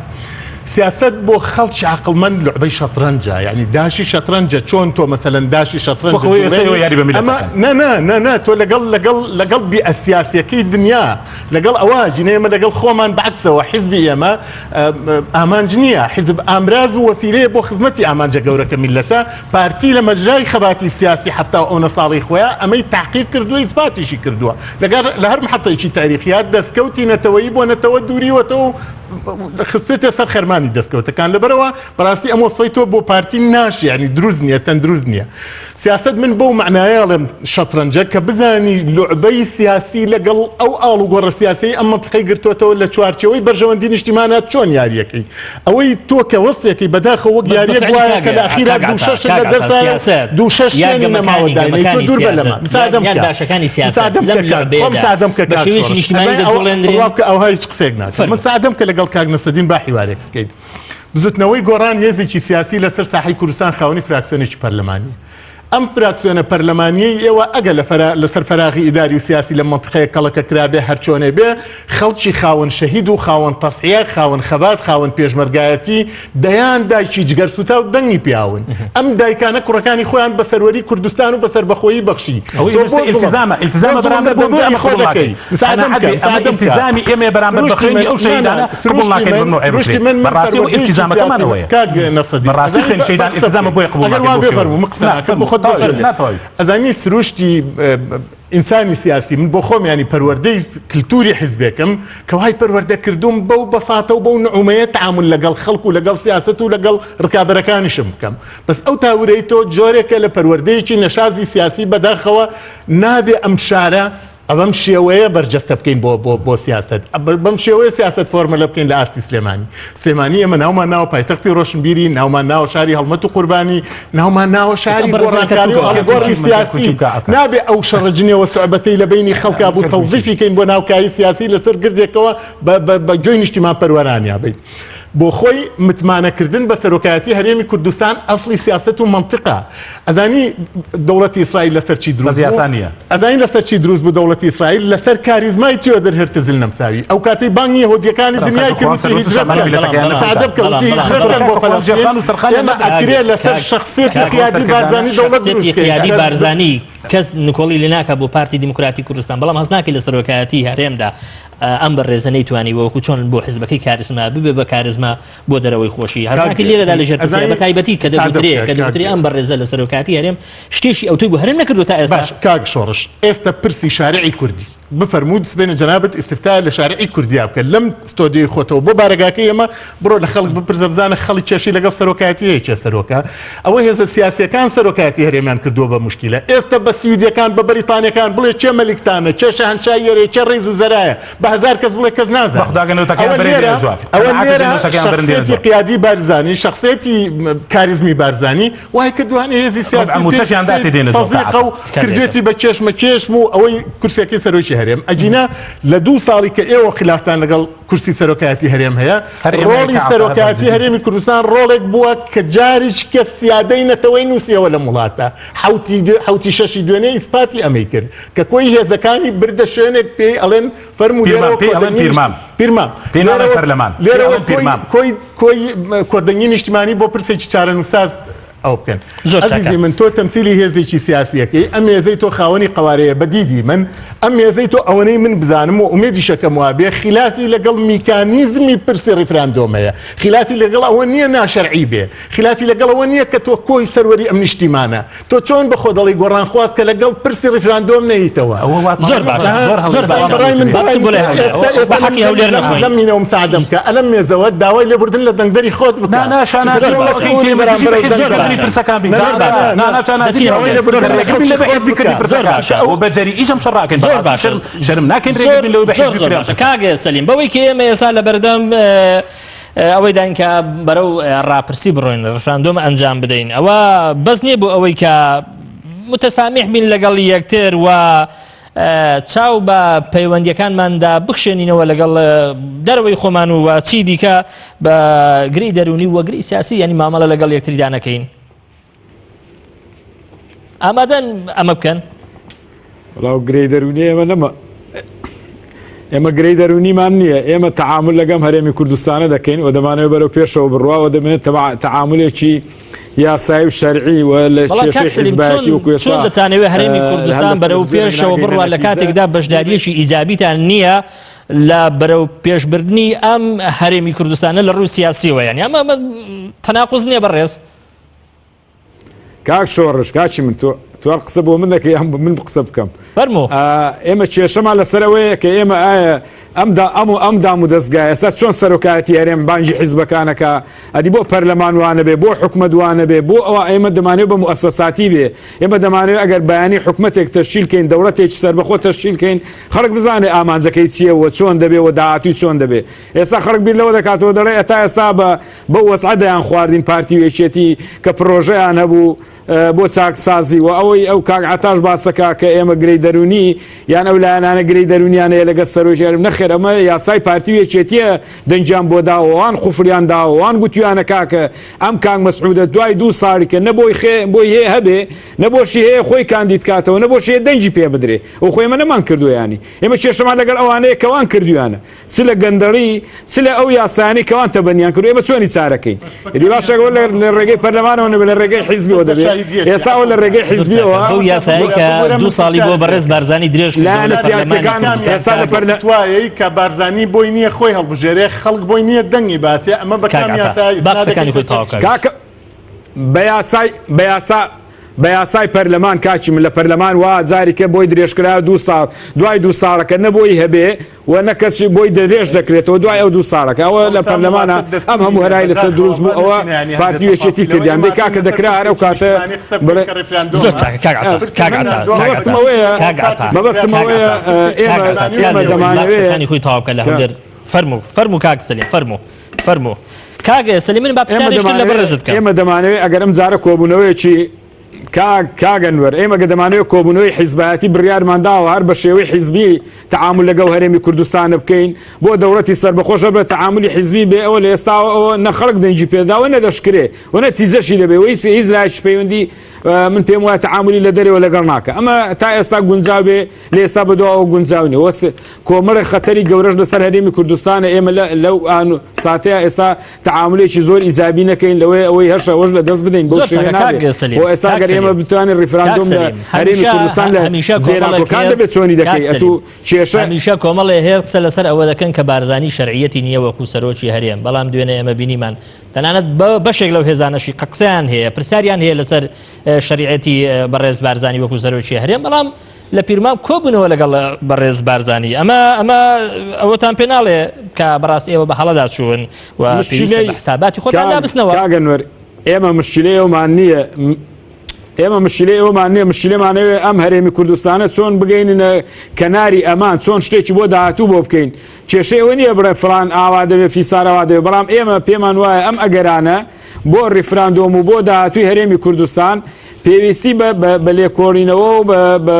سیاست بۆ خەڵکی عاقڵمەند لعبەی شەترەنجە یعنی داشی شەترەنجە چۆن تۆ مەسەلەن داشی شەترەنج نه تۆ لەگەڵ بی ئەسیاسیەکەی دنیا لەگەڵ ئەوە جنێمە لەگەڵ خۆمان بەعکسەوە حیزبی ئێمە ئامانج نییە حیزب ئامراز و وەسیلەیە بۆ خزمەتی ئامانجە گەورەکە میلەتە پارتی لە مەجرای خەباتی سیاسی هەفتا و ئەوە ساڵی خۆیان ئەمەی تحقیق کردووە ئیسباتیشی کردووە لە هەر محەتەیەکی تاریخیات دەستکەوتی نەتەوەیی بۆ نەتەوە دووریوەتەوە خستێتە سەر خەرمانی دەستکەوتەکان لەبەرەوە بەڕاستی ئەم وەسفەی تۆ بۆ پارتی ناشی ینی دروست نییە تەندروست نییە سیاست من بەو معنایاڵم شەترەنجە کە بزانی لوعبەی سیاسی لەگەڵ ئەو ئاڵوگۆڕە سیاسی ئەم منتقەی گرتوۆتەوە لە چوارچەوەی بەرژەوەندی نیشتیمانات چۆن یاریەکەی ئەوەی تۆ کە وەسفێکی بەداخە وەک یاریەک وایە کە لە ئەخیرا دووشەش لە دەسە دووشەش شێنی نەماوە داینەی تۆ دوور بە لەمە مسادەم کە ئەوها هیچ قسێک ناکە من سادەم کە لەگەڵ کاک نەسەدین با حیوارێک بکەین بزوتنەوەی گۆڕان هێزێکی سیاسی لەسەر ساحەی کوردستان خاوەنی فراکسیۆنێکی پەرلەمانی ئەم فراکسیۆنە پەرلەمانیەی ئێوە ئەگە لەسەر فەراغی ئیداری و سیاسی لە منتقەیە کەڵەکە کرابێ هەرچۆنێ بێ خەڵکی خاوەن شەهید و خاوەن تەسعیە خاوەن خەبات خاوەن پێشمەرگایەتی دەیان دایکی جگەرسوتا و دەنگی پیاون ئەم دایکانە کوڕەکانی خۆیان بە سەروەری کوردستان و بەسەر بەخۆیی بەخشی التزامە بەرامبەر بۆ خۆ دەکەی التزامی ئێمە بەرامبەر بەخێنی ئەو شەهیدانە قبول ناکەین بنەوە بەڕاستی و التزامەکەمانەوەیە کاک نەسەدین بەڕاستی خوێن شەهیدان التزامە بۆی قبول ناکەین ئەزانی سروشتی ئینسانی سیاسی من بۆ خۆم ینی پەروەردەی کللتوری حیزبێکم کە وای پەروەردەکردوم بەو بەساتە و بەو نعومەیە تعامل لەگەڵ خەڵک و لەگەڵ سیاست و لەگەڵ ڕکابەرەکانیشم بکەم بەس ئەو تاورەی تۆ جۆرێکە لە پەروەردەیەکی نەشازی سیاسی بەداخەوە نابێ ئەم شارە ئەوەم شێوەیە بەرجەستە بکەین بۆ سیاست بەم شێوەیە سیاست فۆرمەلە بکەین لە ئاستی سلێمانی ئێمە ناومان ناوە پایتەختی ڕۆشنبیری ناومان ناوە شاری هەڵمەت و قوربانی ناومان ناوە شاری گۆڕانکاری و هەڵگۆڕی سیاسی نابێ ئەو شەڕەجنیەوە سوعبەتەی لە بینی خەڵکا بوو تەوزیفیکەین بۆ ناوکایی سیاسی لەسەر گردێکەوە بە جۆی نیشتیمان پەروەرانیا بین بۆ خۆی متمانەکردن بە سەرۆکایەتی هەرێمی کوردستان ئەسڵی سیاست و منطقە ئەزانی دەوڵەتی ئیسرائیل لەسەر چی دروست ئەزانی لەسەر چی دروست بوو دەوڵەتی ئیسرائیل لەسەر کاریزمای تیۆدر هەرتزل نەمساوی ئەو کاتەی بانگی یەهودیەکانی دنیای کردی هیجرەت سادە بکەوتی هیجرەت بۆ فەلەستین ئەگرێ لەسەر شخصیەتی قیادی بارزانی دەوڵەت قیادی بارزانی کەس نکۆڵی لێ ناکە بۆ پارتی دیموکراتی کوردستان بەڵام هەست ناکەی لە سەرۆکایەتی هەرێمدا ئەم بەڕێزە نەیتوانی وەکو چۆن بۆ حیزبەکەی کاریزما ببێ بە کارزما بۆ دەرەوەی خۆشی هەستناکە لێرەدا لە ژێرپرسیە بە تایبەتی کە دەگوترێ ئەم بەڕێزە لە سەرۆکایەتی هەرێم شتێکی ئەوتوی بۆ هەرێم نەکردو تا ئێستا کاک شۆڕش ئێستا پرسی شارعی کوردی بفرمود سبێنە جەنابەت ئیستفتای لە شارعی کوردیا بکە لەم ستۆدیۆی خۆتەوە بۆ بارەگاکەی ئێمە بڕۆ لە خەڵک بپرسە بزانە خەڵی کێشی لەگەڵ سەرۆکایەتی هەیە چێ سەرۆکە ئەوە هێزە سیاسیەکان سەرۆکایەتی هەرێمیان کردووە بە موشکیلە ئێستا بە سویدیەکان بە بەریتانیەکان بڵێ چێ مەلیکتانە چێ شەهەنشای یێرێ چێ ڕێز و زەرایە بە هەزار کەس بڵێ کەس نازانێت ئەوە لێرە شخصیەتی قیادی بارزانی شخصیەتی کاریزمی بارزانی وای کردوانە هێزی سیاسی تەزیقە و کردوێتی بە چێشمە چێشم و ئەوەی کورسێکی سەرۆکی هەرێم ئەجینە لە 2 ساڵی کە ئێوە خلافتان لەگەڵ کورسی سەرۆکایەتی هەرێم هەیە ڕۆڵی سەرۆکایەتی هەرێمی کوردستان ڕۆڵێک بووە کە جاریش کە سیادەی نەتەوەی نووسیەوە لە وڵاتە حوتی شەشی دوێنێ ئیسپاتی ئەمەی کرد کە کۆی هێزەکانی بردە شوێنێک پێی ئەڵێن فەرموودێرەوە پیرمام لێرەوە کۆی کۆردەنگی نیشتیمانی بۆ پرسێکی چارەنووساز ئەو بکەن عزیزی من تۆ تەمسیلی هێزێکی سیاسیەکەی ئەم هێزەی تۆ خاوەنی قوارەیە بەدیدی من ئەم هێزەی تۆ ئەوەنەی من بزانم و ئومێدی شەکەم وابێ خلافی لەگەڵ میکانیزمی پرسی ڕیفراندۆمەیە خلافی لەگەڵ ئەوە نییە ناشەرعی بێ خلافی لەگەڵ ئەوە نییە کە تۆ کۆی سەروەری ئەم نیشتیمانە تۆ چۆن بە خۆ دەڵی گۆڕان خواست کە لەگەڵ پرسی ڕیفراندۆم نەیتەوە زۆر لەم مینەوە مساعدەم کە ئەلەم مێزەوە داوای لێبوردن لە دەنگدەری خۆت بکە بەجەری ئیشم شەڕاکەن شەرم ناکەین کاگە سەلیم بەوەی کە ئێمە ئێستا لە بەردەم ئەوەی داین کە بەرەو ڕاپرسی بڕۆین ڕفراندۆم ئەنجام بدەین ئەوە بەس نییە بۆ ئەوەی کە متەسامیح بین لەگەڵ یەکتر و چاو بە پەیوەندیەکانماندا بخشێنینەوە لەگەڵ دەرەوەی خۆمان و چی دیکە بە گری دەرونی وەگری سیاسی ینی مامەڵە لەگەڵ یەکتریدا نەکەین ئامادەن ئەمە بکەن وڵاو گرەی دەرونی ئێمە گرەی دەرونیمان نییە ئێمە تەعامل لەگەم هەرێمی کوردستانە دەکەین و دەمانەوە بەرەو پێشەوە بڕواوە دەمێت تەعاملێکی یاسایی و شەرعی و لە کێشەی حیزبایەتی وەکو ئێستا چۆن دەتانەوێت هەرێمی کوردستان بەرەو پێشەوە بڕوا لە کاتێکدا بەشداریەکی ئیجابیتان نییە لە بەرەو پێشبردننی ئەم هەرێمی کوردستانە لە ڕووی سیاسیەوە یانی ئەمە تەناقوز نییە بەڕێز کاک شۆڕش کاچی من تۆ دکتۆر قسە بۆ من دەکەی من قسە بکەم فەرموو ئێمە کێشەمان لەسەرەوەیە کە ئێمە ئایا ئەم دام و دەستگای ئێستا چۆن سەرۆکایەتی هەرێم بانگی حیزبەکانەکە ئەدی بۆ پەرلەمان وانە بێ بۆ حکومەت وانە بێ بۆ ئەوە ئێمە دەمانێت بە موسەساتی بێ ئێمە دەمانێت ئەگەر بەیانی حکومەتێک تەشکیلکەین دەوڵەتێکی سەربەخۆ تەشکیلکەین خەڵک بزانێ ئامانجەکەی چییە و چۆن دەبێ و داهاتوی چۆن دەبێ ئێستا خەڵک بیر لەوە دەکاتەوە دەڵێ ئێستا بە وەسعەدەیان خواردین پارتی وێچێتی کە پرۆژەیان هەبوو بۆ چاکسازی و ئەوەی ئەو کاک عتاش باسەکە کە ئێمە گرەی دەرونی یان ئەو لایەنانە گرەی دەرونیانەیە لەگە سەرۆژێرم نەخێر ئەمە یاسای پارتی وێچێتیە دەنجام بۆ داوەوان خوفریان داوەوان گوتیانە کاکە ئەم کانگ مەسعودە دوای 2 ساڵی کە نەبۆی بۆی هەیە هەبێ نەبۆشی هەیە خۆی کاندید کاتەوە نەبۆشی هەیە دەنجی پێ بدرێ ئەو خۆی ئێمە نەمان کردویانی ئێمە کێشەمان لەگەڵ ئەوانەیە کەوان کردویانە چ لە گەندەڵی چ لە ئەو یاسایانەی کەوان تەبەنیان کردو ئێمە چۆنی چارەکەین ئێدی باشەوە لە ڕێگەی پەرلەمانەوە نەبێ لە ڕێگەی حیزبیەوە دەبێت ئێستا لە ڕێگەی حیزبیەوە ئەو یاسایی کە 2 ساڵی بۆ بەڕێز بارزانی درێژ لایەنە سیاسیەکان ئێستا لە پەرلەمانەوەی کە بارزانی بۆی نییە خۆی هەڵبژێرێ خەڵک بۆی نییە دەنگی باتێ ئەمە بە کام یاسایی باقسەکانی خۆی تاواکە بە یاسای پەرلەمان کاچی من لە پەرلەمان وا جارێکە بۆی درێژکرا 2 ساڵ دوای 2 ساڵەکە نەبۆی هەبێ و نەکەسی بۆی درێژ دەکرێتەوە دوای ئەو 2 ساڵەکە ئەوە لە پەرلەمانە ئەم هەموو هەرای لەسەر دروست بوو ئەوە پارتی وێچێتی کردیان بێ کاکە دەکرا هەر ئەو کاتە مەبەستمەوەیە ئێمە دەمانەوێت خۆی تاواکە لە هەولێر فەرموو کاک سەلیم فەرموو کاگە سەلیم من با پرسیارێکتر لە بەڕێزت بکەم ئێمە دەمانەوێت ئەگەر ئەم جارە کۆبوونەوەیەکی کاگەنوەر ئێمە دەمانەوێت کۆبوونەوەی حیزبایەتی بڕیارمانداوە هەر بە شێوەی حیزبی تەعامل لەگەڵ هەرێمی کوردستانە بکەین بۆ دەوڵەتی سەربەخۆشە بە تەعاملی حیزبی بێ ئەوە لە ئێستاەوە نەخەڵک دەنجی پێداوە نەدەشکرێ و نەتیزەشی دەبێ وی هیچ لایەکی پەیوەندی من پێم وایە تەعاملی لە دەرەوە لەگەڵ ناکە ئەمە تا ئێستا گونجاو بێ لە ئێستا بەدواوە گونجاونی وەس کۆمەڵی خەتەری گەورەش لەسەر هەرێمی کوردستانە ئێمە لەو ساتەیە ئێستا تەعاملێکی زۆر ئیجابی نەکەین لەوەی ئەوەی هەشە وەش لە دەست بدەین بۆ شوێنە نابێت بۆ ئێستا گەر ئێمە بتوانین ریفراندۆم لە هەرێمی کوردستان لە زێراکۆکان دەبێت چۆنی دەکەی ئەتوو کێشە هەمیشە کۆمەڵێ هەیە قسە لەسەر ئەوە دەکەن کە بارزانی شەرعیەتی نییە وەکو سەرۆکی هەرێم بەڵام دوێنێ ئێمە بینیمان تەنانەت بەشێک لەو هێزانەشی قسەیان هەیە پرسیاریان هەیە لەسەر شەریعەتی بەڕێز بارزانی وەکو سەرۆکی هەرێم بەڵام لە پیرمام کۆبوونەوە لەگەڵ بەڕێز بارزانی ئەمە ئەوەتان پێ ناڵێ کە بەڕاستی ئێوە بە هەڵەدا چوون و حساباتی خۆتان دابستنەوە کاگەنوەر ئێمە مشکلەیەومان نییە ئێمە مشکلەیەوەمان نییە مشکلەمانەوێ ئەم هەرێمی کوردستانە چۆن بگەینە کەناری ئەمان چۆن شتێکی بۆ داهاتوو بۆ بکەین کێشەیەوە نییە بڕێ فڵان ئاوا دەبێ فیساراوا دەبێ بەڵام ئێمە پێمان وایە ئەم ئەگەرانە بۆ ڕیفراندۆم و بۆ داهاتووی هەرێمی کوردستان پێویستی بە لێکۆڕینەوە و بە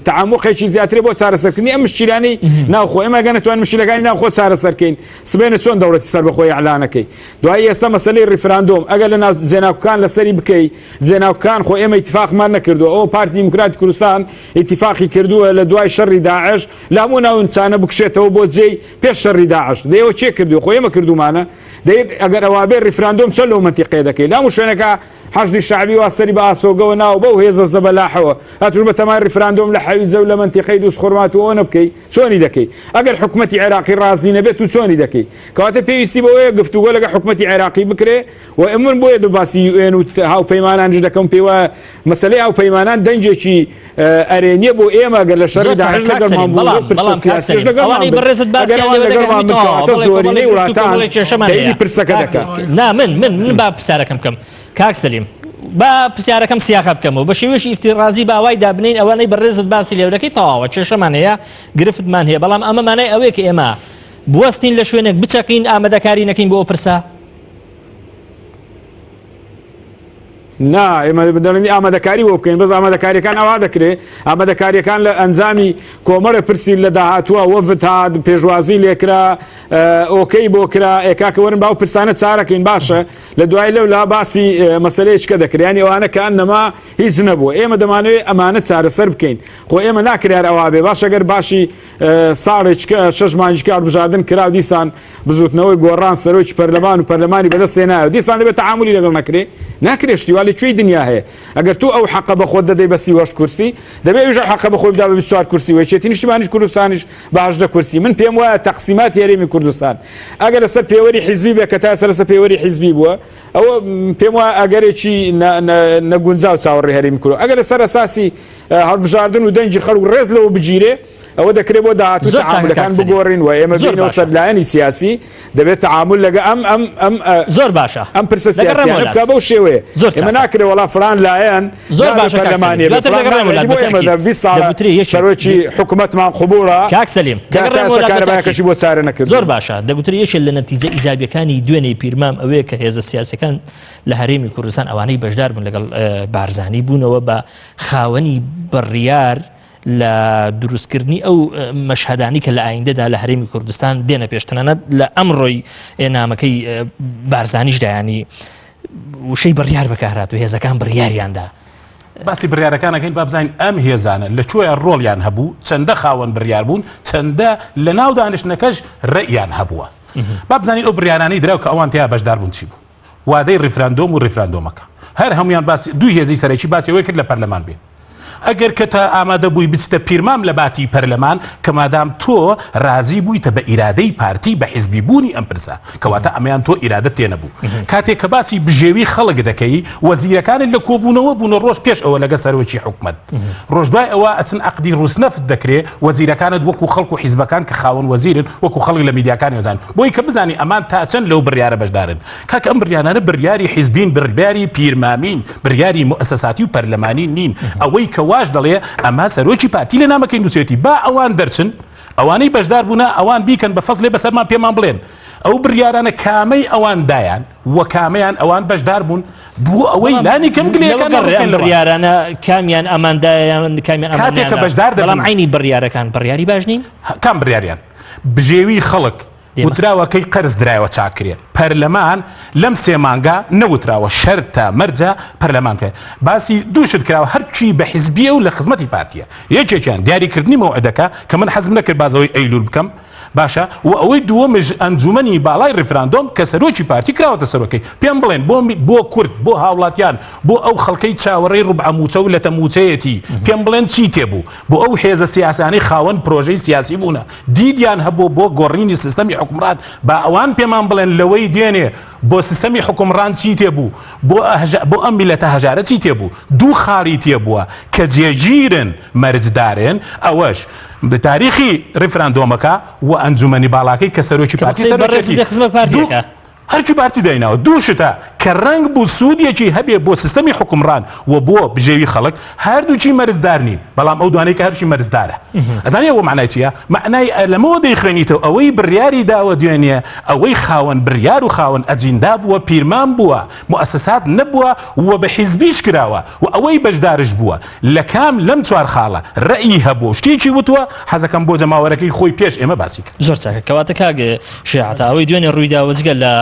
تەعامقێکی زیاترێ بۆ چارەسەرکردنی ئەم مشکلانەی ناوخۆ ئێمە گە نەتوانین مشکلەکانی ناوخۆ چارەسەرکەین سبێنە چۆن دەوڵەتی سەربەخۆی ئەعلانەکەی دوای ئێستا مەسەلەی ریفراندۆم ئەگەر لە ناو زێناوەکان لەسەری بکەی زێناوەکان خۆ ئێمە ئیتفاقمان نەکردووە ئەوە پارتی دیموکراتی کوردستان ئیتفاقی کردووە لە دوای شەڕی داعش لە هەموو ناونچانە بکشێتەوە بۆ جێی پێش شەڕی داعش دەیەوە چێ کردووە خۆ ئێمە کردومانە دەیت ئەگەر ئەوا بێ ریفراندۆم چەند لەو منتیقەیە دەکەی لە هەموو شوێنەکە حەشدی شعبی واسەری بە ئاسۆگەوە ناو بەو هێزە زەبەلاحەوە هاتوش بە تەمای ریفراندۆم لە حەویزە و لە منتیقەی دووس خورماتەوە نەبکەی چۆنی دەکەی ئەگەر حکومەتی عێراقی ڕازی نەبێت و چۆنی دەکەی کەواتە پێویستی بەوەیە گفتوگۆ لەگە حکومەتی عێراقی بکرێ و ئەمن بۆیە دەباسی UN و هاوپەیمانانش دەکەم پێوە مەسەلەی هاوپەیمانان دەنجێکی ئەرێنیە بۆ ئێمە گەر لە شەڕی داعش لەگەڵمان بوو پرسە سیاسیش لەگەڵمان بەڕێزت لەگەڵمان بکاتە زۆرینەی وڵاتان دەیدی پرسەکە دەکات نا من با پرسیارەکەم بکەم کاک سەلیم با پرسیارەکەم سیاقە بکەمەوە بە شێوەیەکی ئیفتیڕازی باوای دابنین ئەوانەی بەڕێزت باسی لێ دەکەی تەواوە کێشەمان هەیە گرفتمان هەیە بەڵام ئەمە مانای ئەوەیە کە ئێمە بوەستین لە شوێنێک بچەقین ئامادەکاری نەکەین بۆ پرسە نا ئێمە دەڵێنی ئامادەکاری بۆ بکەین بەس ئامادەکاریەکان ئەوا دەکرێت ئامادەکاریەکان لە ئەنجامی کۆمەڵە پرسی لە داهاتووە وەفت هات پێشوازی لێکرا ئۆکەی بۆ کرا ئێکاکە وەرن باو پرسانە چارەکەین باشە لە دوای لەو لا باسی مەسەلەیەکە دەکرێنی ئەوانە کە ئەنەما هیچ نەبووە ئێمە دەمانوێت ئەمانە چارەسەر بکەین خۆ ئێمە ناکرار ئەوا بێ باشە گەر باشی ساڵێککە 6 مانجی هەڵبژاردن کرا و دیسان بزوتنەوەی گۆڕان سەرۆکی پەرلەمان و پەرلەمانی بەدەست هێنایە دیسان دەبێت تەعاملی لەگەڵ نەکرێ ناکرێ شتیوالی لەکوێی دنیا هەیە ئەگەر تو ئەو حەقە بە خۆت دەدەی بە 38 کورسی دەبێت ئەویش حەقە بە خۆی بدا بە 24 کورسی وەچێتی نیشتیمانیش کوردستانیش بە 18 کورسی من پێم وایە تەقسیمات هێرێمی کوردستان ئەگەر لەسەر پێوەری حیزبی بێ کە تا لەسەر پێوەری حیزبی بووە ئەوە پێم وایە ئەگەرێکی نەگونجاو چاوەڕێی هەرێمی کوردستان ئەگەر لەسەر ئەساسی هەڵبژاردن و دەنجی خەڵک ڕێز لەوە بگیرێ ئەوە دەکرێت بۆ داهاتوو تەعاملەکان بگۆڕین و ئێمە بینەوە سەرلایەنی سیاسی دەبێت تەعامل لەگە ئەم زۆر باشە ئەم پرسە سیاسیانە بکە بەو شێوەیە ئێمە ناکرێت وەڵا فلان لایەن زۆر باشە سەرۆکی حکوومەتمان قبوڵە کاک سەلیم کارەبایەکەشی بۆ چارە نەکرد زۆر باشە دەگوترێت یەکێک لە نەتیجە ئیجابیەکانی دوێنەی پیرمام ئەوەیە کە هێزە سیاسەکان لە هەرێمی کوردستان ئەوانەی بەشدار بوون لەگەڵ بارزانی بوونەوە بە خاوەنی بڕیار لە دروستکردنی ئەو مەشهدانی کە لە ئایندەدا لە هەرێمی کوردستان دێنە پێشتەنانەت لە ئەمڕۆی ئێنامەکەی بارزانیشدا ینی وشەی بڕیار بەکارهات و هێزەکان بڕیاریاندا باسی بڕیارەکانەکەین با بزانین ئەم هێزانە لەکوێیە ڕۆڵیان هەبوو چەندە خاوەن بڕیار بوون چەندە لە ناو دانیشتنەکەش ڕێیان هەبووە با بزانین ئەو بڕیارانەی دراو کە ئەوان تیا بەشدار بوون چی بوو وادەی ڕیفراندۆم و ڕیفراندۆمەکە هەر هەمویان باسی دوو هێزی سەرەکی باسی ئەوەی کرد لە پەرلەمان بێن ئەگەر کە تا ئامادە بووی بچتە پیرمام لە باتی پەرلەمان کە مادام تۆ رازی بوویتە بە ئیرادەی پارتی بە حیزبی بوونی ئەم پرسە کەواتە ئەمەیان تۆ ئیرادەت تێنەبوو کاتێک کە باسی بژێوی خەڵک دەکەی وەزیرەکانت لە کۆبوونەوە بوونە ڕۆژ پێش ئەوە لەگە سەرۆکی حکومەت ڕۆژ دوای ئەوە ئەچن عەقدی ڕوسنەفت دەکرێت وەزیرەکانت وەکو خەڵک و حیزبەکان کە خاوەن وەزیرن وەکو خەڵک لە میدیاکانی وەزان بۆی کە بزانی ئەمان تا چەند لەو بڕیارە بەشدارن کاکە ئەم بڕیارانە بڕیاری حیزبین بڕیاری پیرمامین بڕیاری مؤسساتی و پەرلەمانی نین ئەوەی کە واش دەڵێ ئەما سەرۆکی پارتی لە نامەکەی نووسێتی با ئەوان دەرچن ئەوانەی بەشدار بوونە ئەوان بیکەن بە فەسلێ بەسەرمان پێمان بڵێن ئەو بڕیارانە کامەی ئەوان دایان وە کامەیان ئەوان بەشدار بوون بوو ئەوەی لانی کەم گلەکان بڕیارانە کامیان ئەماندایان کامیان کاتێک کە بەشدار بەڵام عینی بڕیارەکان بڕیاری باش نین کام بڕیاریان بژێوی خەڵک وتراوەکەی قەرز درایەوە چاکرێ پەرلەمان لەم سێ مانگا نەوتراوە شەرت تا مەرجە پەرلەمان پێ باسی دووشت کراوە هەرچی بە حیزبیە و لە خزمەتی پارتیە یەکێکیان دیاریکردنی مەوعدەکە کە من حەزم نەکرد بازەوەی ئەیلول بکەم باشە و ئەوەی دووەمش ئەنجومەنی باڵای ڕیفراندۆم کە سەرۆکی پارتی کراوەتە سەرۆکەی پێم بڵێن بۆ کورد بۆ هاوڵاتیان بۆ ئەو خەڵکەی چاوەڕێی ڕوبعەموچە و لە تەموچەیەتی پێم بڵێن چی تێبوو بۆ ئەو هێزە سیاسانەی خاوەن پرۆژەی سیاسی بوونە دیدیان هەبوو بۆ گۆڕینی سیستەمی حکومڕان با ئەوان پێمان بڵێن لەوەی دێنێ بۆ سیستەمی حکومڕان چی تێبوو بۆ ئەم میلەتە هەژارە چی تێبوو دوو خاڵی تێبووە کە جێگیرن مەرجدارێن ئەوەش بە تاریخی ڕیفراندۆمەکە و ئەنجومەنی باڵاکەی کە سەرۆکی پارتی پارتیەکە هەرچی پارتی دایناوە دووشتە کە ڕنگ بوو سوودیەکی هەبێ بۆ سیستەمی حکومڕان و بۆ بژێوی خەڵک هەردووچی مەرزدار نین بەڵام ئەو دوانەی کە هەرچی مەرزدارە ئەزانێ ئەوە معنای چییە معنای لەمەوە دەیخوێنیتەوە ئەوەی بڕیاری داوە دوێنێ ئەوەی خاوەن بڕیار و خاوەن ئەجیندا بووە پیرمان بووە مؤسسات نەبووە و بە حیزبیش کراوە و ئەوەی بەشدارش بووە لە کام لەم چوار خاڵە ڕەئی هەبوو شتێکی وتووە حەزەکەم بۆ جەماوەرەکەی خۆی پێش ئێمە باسی کرد زۆر چاکە کەواتە کاگە شێعەتە ئەوەی دوێنێ ڕوویداوە جگە لە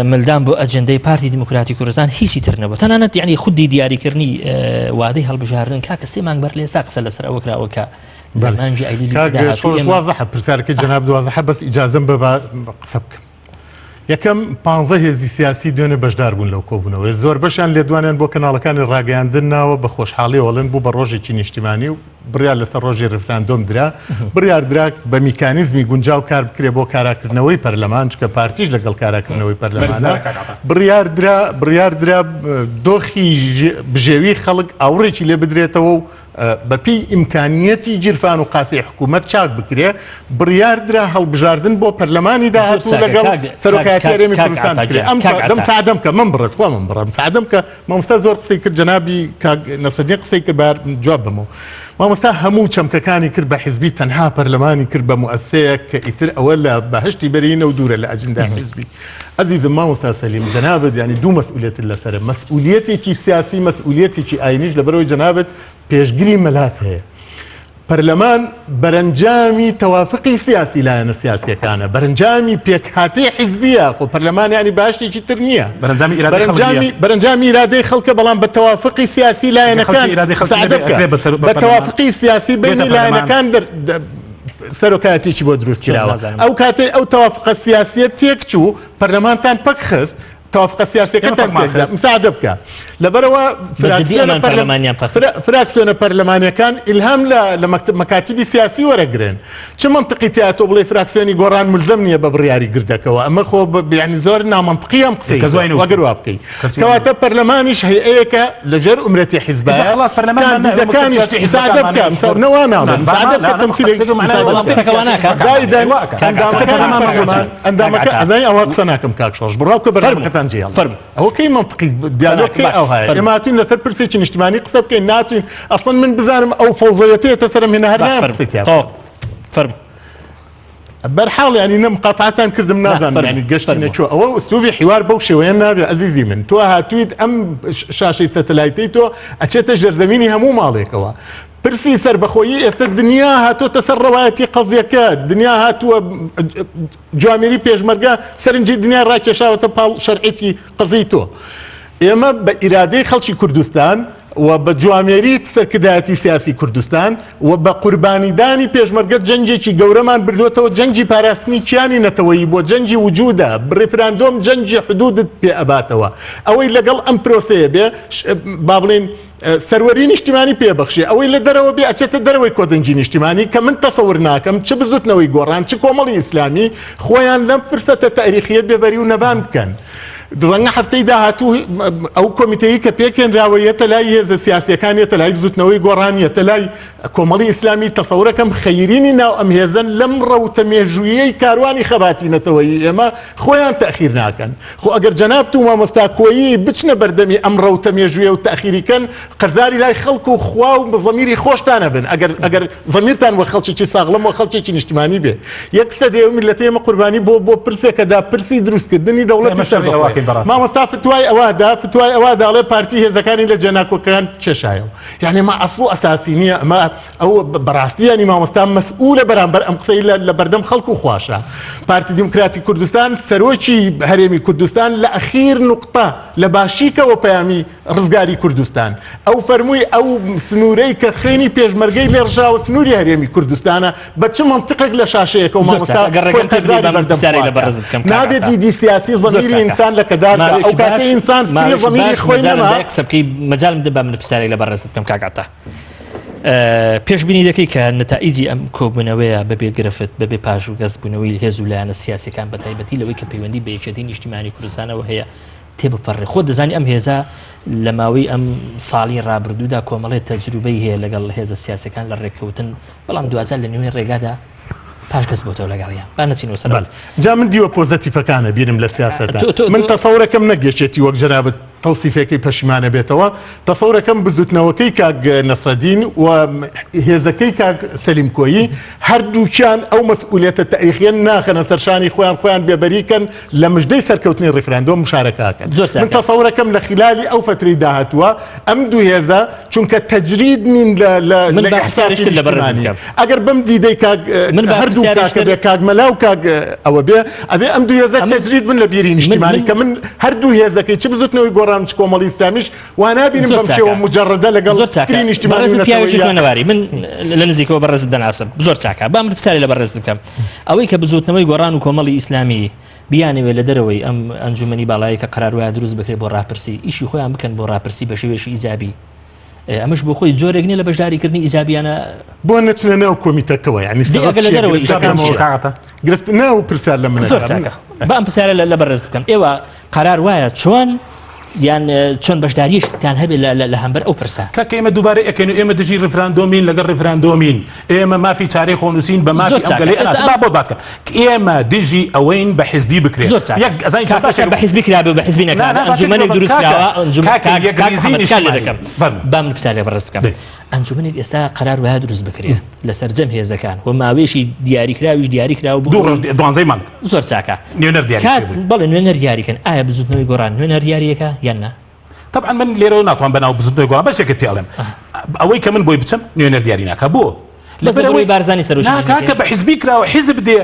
ملدان بۆ ئەجندەی پارتی دیموکراتی کوردستان هیچی تر نەبوو تەنانەت یعنی خودی دیاریکردنی وادەی هەڵبژاردن کاکە سێ مانگ بەر لێسا قسە لەسەر ئەوە کراوە کە بەرنامجی ئایلی وازەحە پرسیارەکەی جەناب دوازەحە بەس ئیجازەم بە قسە بکەم یەکەم 15 هێزی سیاسی دوێنێ بەشدار بوون لەو کۆبوونەوەی زۆر بەشیان لێدوانیان بۆ کەناڵەکانی ڕاگەیاندن ناوە بە خۆشحاڵی وەڵێن بوو بە ڕۆژێکی نیشتیمانی و بڕیار لەسەر ڕۆژی ڕیفراندۆم درا بڕیار درا بە میکانیزمی گونجاو کار بکرێ بۆ کاراکردنەوەی پەرلەمان چکە پارتیش لەگەڵ کاراکردنەوەی پەرلەمانە بڕیار درا دۆخی بژێوی خەڵک ئاوڕێکی لێ بدرێتەوە و بەپی ئیمکانیەتی جیرفان و قاسی حکوومەت چاک بکرێ بڕیار درا هەڵبژاردن بۆ پەرلەمانی داهاتوو لەگەڵ سەرۆکایەتی هەرێمی کوردستان بکرێ ئەم دەم سعدەم کە من بڕێت خوا من بڕم سعدەم کە مامۆستا زۆر قسەی کرد جەنابی نەسرەدین قسەی کرد بار جواب بمەوە مامۆستا هەموو چەمکەکانی کرد بە حیزبی تەنها پەرلەمانی کرد بە مؤسسەیەک کە ئیتر ئەوە لە بەهشتی بەرینە و دوورە لە ئەجندای حیزبی عزیزم مامۆستا سەلیم جەنابەت ینی دوو مەسئولیەت لەسەرە مەسئولیەتێکی سیاسی مەسئولیەتێکی ئاینیش لەبەرەوەی جەنابەت پێشگیری مەلات هەیە پەرلەمان بەرەنجامی تەوافقی سیاسی لایەنە سیاسیەکانە بەرەنجامی پێکهاتەی حیزبیە خۆ پەرلەمان ینی باشتێکی تر نییە بەرەنجامی ئیرادەی خەڵکە بەڵام بە تەوافقی سیاسی لایەنەکان بە تەوافقی سیاسی بینی لایەنەکان سەرۆکایەتێکی بۆ دروست کراوە ئەو کاتێ ئەو تەوافقە سیاسیە تێک چوو پەرلەمانتان پەک خست توافق السياسي كتن مساعدة بك لبروا فراكسيون برلمانية كان إلهام لمكاتب سياسي ورقرين شو منطقي تياتو بلي فراكسيوني قران ملزمني ببرياري قردكوا أما خو يعني زورنا منطقية مقصي وقروا بكي كواتب برلمانيش هي ايكا لجر أمرتي حزبها خلاص برلمان كان مساعدة بك نوانا مساعدة بك تمثيل زايدا عندما كان زي أواقصناكم كاكشوش براوك برنامج تنجي هو كي منطقي ديالوج كي او هاي اما تين لسر برسيتشن اجتماعي قصب كي ناتين اصلا من بزارم او فوضيتي تسرم هنا هرنا قصيتي فرم برحال يعني مقاطعه كرد منازن يعني قشتنا شو او اسلوبي حوار بوشي وين عزيزي من تو هاتويد ام شاشه ستلايتيتو اتشت جرزميني همو مالك هو برسي سر بخوي است الدنيا هاتو تسرواتي قضيكات الدنيا هاتو جواميري بيجمرقا سرنجي الدنيا راكي شاوة بال شرعيتي قضيتو اما بإرادة خلشي كردستان وبجواميري سركداتي سياسي كردستان وبقرباني داني بيجمرقا جنجي قورمان بردوتو جنجي باراستني كياني نتويب وجنجي وجوده بالريفراندوم جنجي حدود بأباتوا اوي لقل ام بروسيبي بابلين سرورين اجتماعي بيبخشي او اللي دروا بي اشت دروي كودنجين اجتماعي كمن تصورناكم تشبزوتنا ويقوران تشكوملي اسلامي خويان لم فرصه تاريخيه ببريو نبان كان درنگا هفته ده هاتو او کمیته کپیکن راویت لای ز سیاسی کانیت لای بزوتنوی گورانیت لای کوملی اسلامی تصور کم خیرینی ناو ام هزن لم رو تمیجویی کاروانی خباتی نتوی اما خویان تاخیر ناکن خو اگر جناب تو ما مستاکویی بچنه بردمی ام رو تمیجویی و تاخیری کن قرزاری لای خلق و خوا و ضمیری خوش تانه بن اگر ضمیرتان و خلچی چی ساغلم و خلچی چی اجتماعی به یک سده ملتی ما قربانی بو پرسه کدا پرسی دروست کردنی دولت سر ما مصطفى فتواي أوادا على بارتي هي زكاني لجناكو كان تشايو يعني ما أصله أساسينية ما أو براستي يعني ما مصطفى مسؤولة برامبر أم قصي لبردم خلقو خواشة بارتي ديمقراطي كردستان سروشي هرمي كردستان لأخير نقطة لباشيكا وبيامي رزقاري كردستان أو فرموي أو سنوري كخيني بيج مرقي لرجع وسنوري هرمي كردستان بتش منطقة لشاشيك وما مصطفى نابي دي سياسي ضميري إنسان لك او كاتي انسان فكري ضميري خوينا ما اكسب كي مجال مدبا من بساري لبرز كم كاقعته پیش بینی دەکەی کە نتائجی ئەم کۆبوونەوەیە بەبێ گرفت بەبێ پاش و گەزبوونەوەی هێز و لایەنە سیاسیەکان بەتایبەتی لەوەی کە پەیوەندی بە یەکێتی نیشتیمانی کوردستانەوە هەیە تێبپەڕێ خۆ دەزانی ئەم هێزە لە ماوەی ئەم ساڵی ڕابردوودا کۆمەڵێت تەجروبەی هەیە لەگەڵ هێزە سیاسەکان لە ڕێککەوتن بەڵام دوازار لە نوێی ڕێگادا پاش کەس بۆتەوە لەگەڵیان با نەچین وسەر جا من دیوە پۆزەتیفەکانە بینم لە سیاسەتدا من تەسەورەکەم نەگەشێتی وەک جەنابەت توصيفك پشیمانە بێتەوە تەسەورەکەم بزوتنەوەکەی کاک نەسرەدین و هێزەکەی کاک سەلیم کۆیی هەردووکیان ئەو مەسئولیەتە تاریخیە ناخەنە سەرشانی خۆیان بێبەریکەن لە مژدەی سەرکەوتنی ڕیفراندۆم مشارەکەکەن من تەسەورەکەم لە خلالی ئەو فترەی داهاتووە ئەم دوو هێزە چونکە تەجرید نین لە ئەحساسی اجتماعی ئەگەر بەم دیدەی هەردوو کاکە بێ کاک مەلا و کاک ئەوە بێ ئەبێ ئەم دوو هێزە تەجرید بن لە بیری نیشتیمانی کە من هەردوو هێزەکەی چ بزوتنەوەی رامج كومالي اسلاميش وانا بينم بمشي ومجرده لقل سكرين اجتماعي نواري من لنزيكو برز الدناسب بزور تاكا بامر بسالي لبرز الكم اوي كبزوت نوي قران وكومالي اسلامي بياني ولا دروي ام انجمني بالاي كقرار واد دروز بكري بو رابرسي ايشي خويا ممكن بو رابرسي بشويش ايجابي امش بو خوي جوريغني لا بجاري كرني ايجابي انا بو نتلنا كوميتكوا يعني اقل دروي قلت ناو برسال لما زور تاكا بام بسالي لبرز الكم ايوا قرار واد شلون يعني چۆن بەشداریشتان هەبێ لە هەمبەر ئەو پرسە کاکە ئێمە دووبارە ئەکەین و ئێمە دژی ڕیفراندۆمین لەگەڵ ڕیفراندۆمین ئێمە مافی چارەی خۆنووسین بە مافی ئەم بۆ باتکە ئێمە دژی ئەوەین بە حیزبی بکرێت بە حیزبی کرابێ بە حیزبی نەکرا ئەنجومەنێک دروست کراوە بام پرسیارێک بەڕێز بکەم ئەنجومەنێک ئێستا قەرار وایە دروست بکرێت لەسەر جەم هێزەکان و ماوەیەشی دیاری کراوە دوو ڕۆژ دوانزەی مانگ زۆر چاکە نوێنەر دیاری بەڵێ نوێنەر دیاریکەن ئایا بزوتنەوەی گۆڕان نوێنەر دیاریەکە یان نە طبعا من لێرەوە ناتوان بەناو بزوتنەوەی گۆڕان بەشێکت پێڵێم ئەوەی کە من بۆی بچەم نوێنەر دیاری ناکە بۆ لەبەرەوەی بارزانی سەرۆشتکە بە حیزبی کراوە حیزب دێ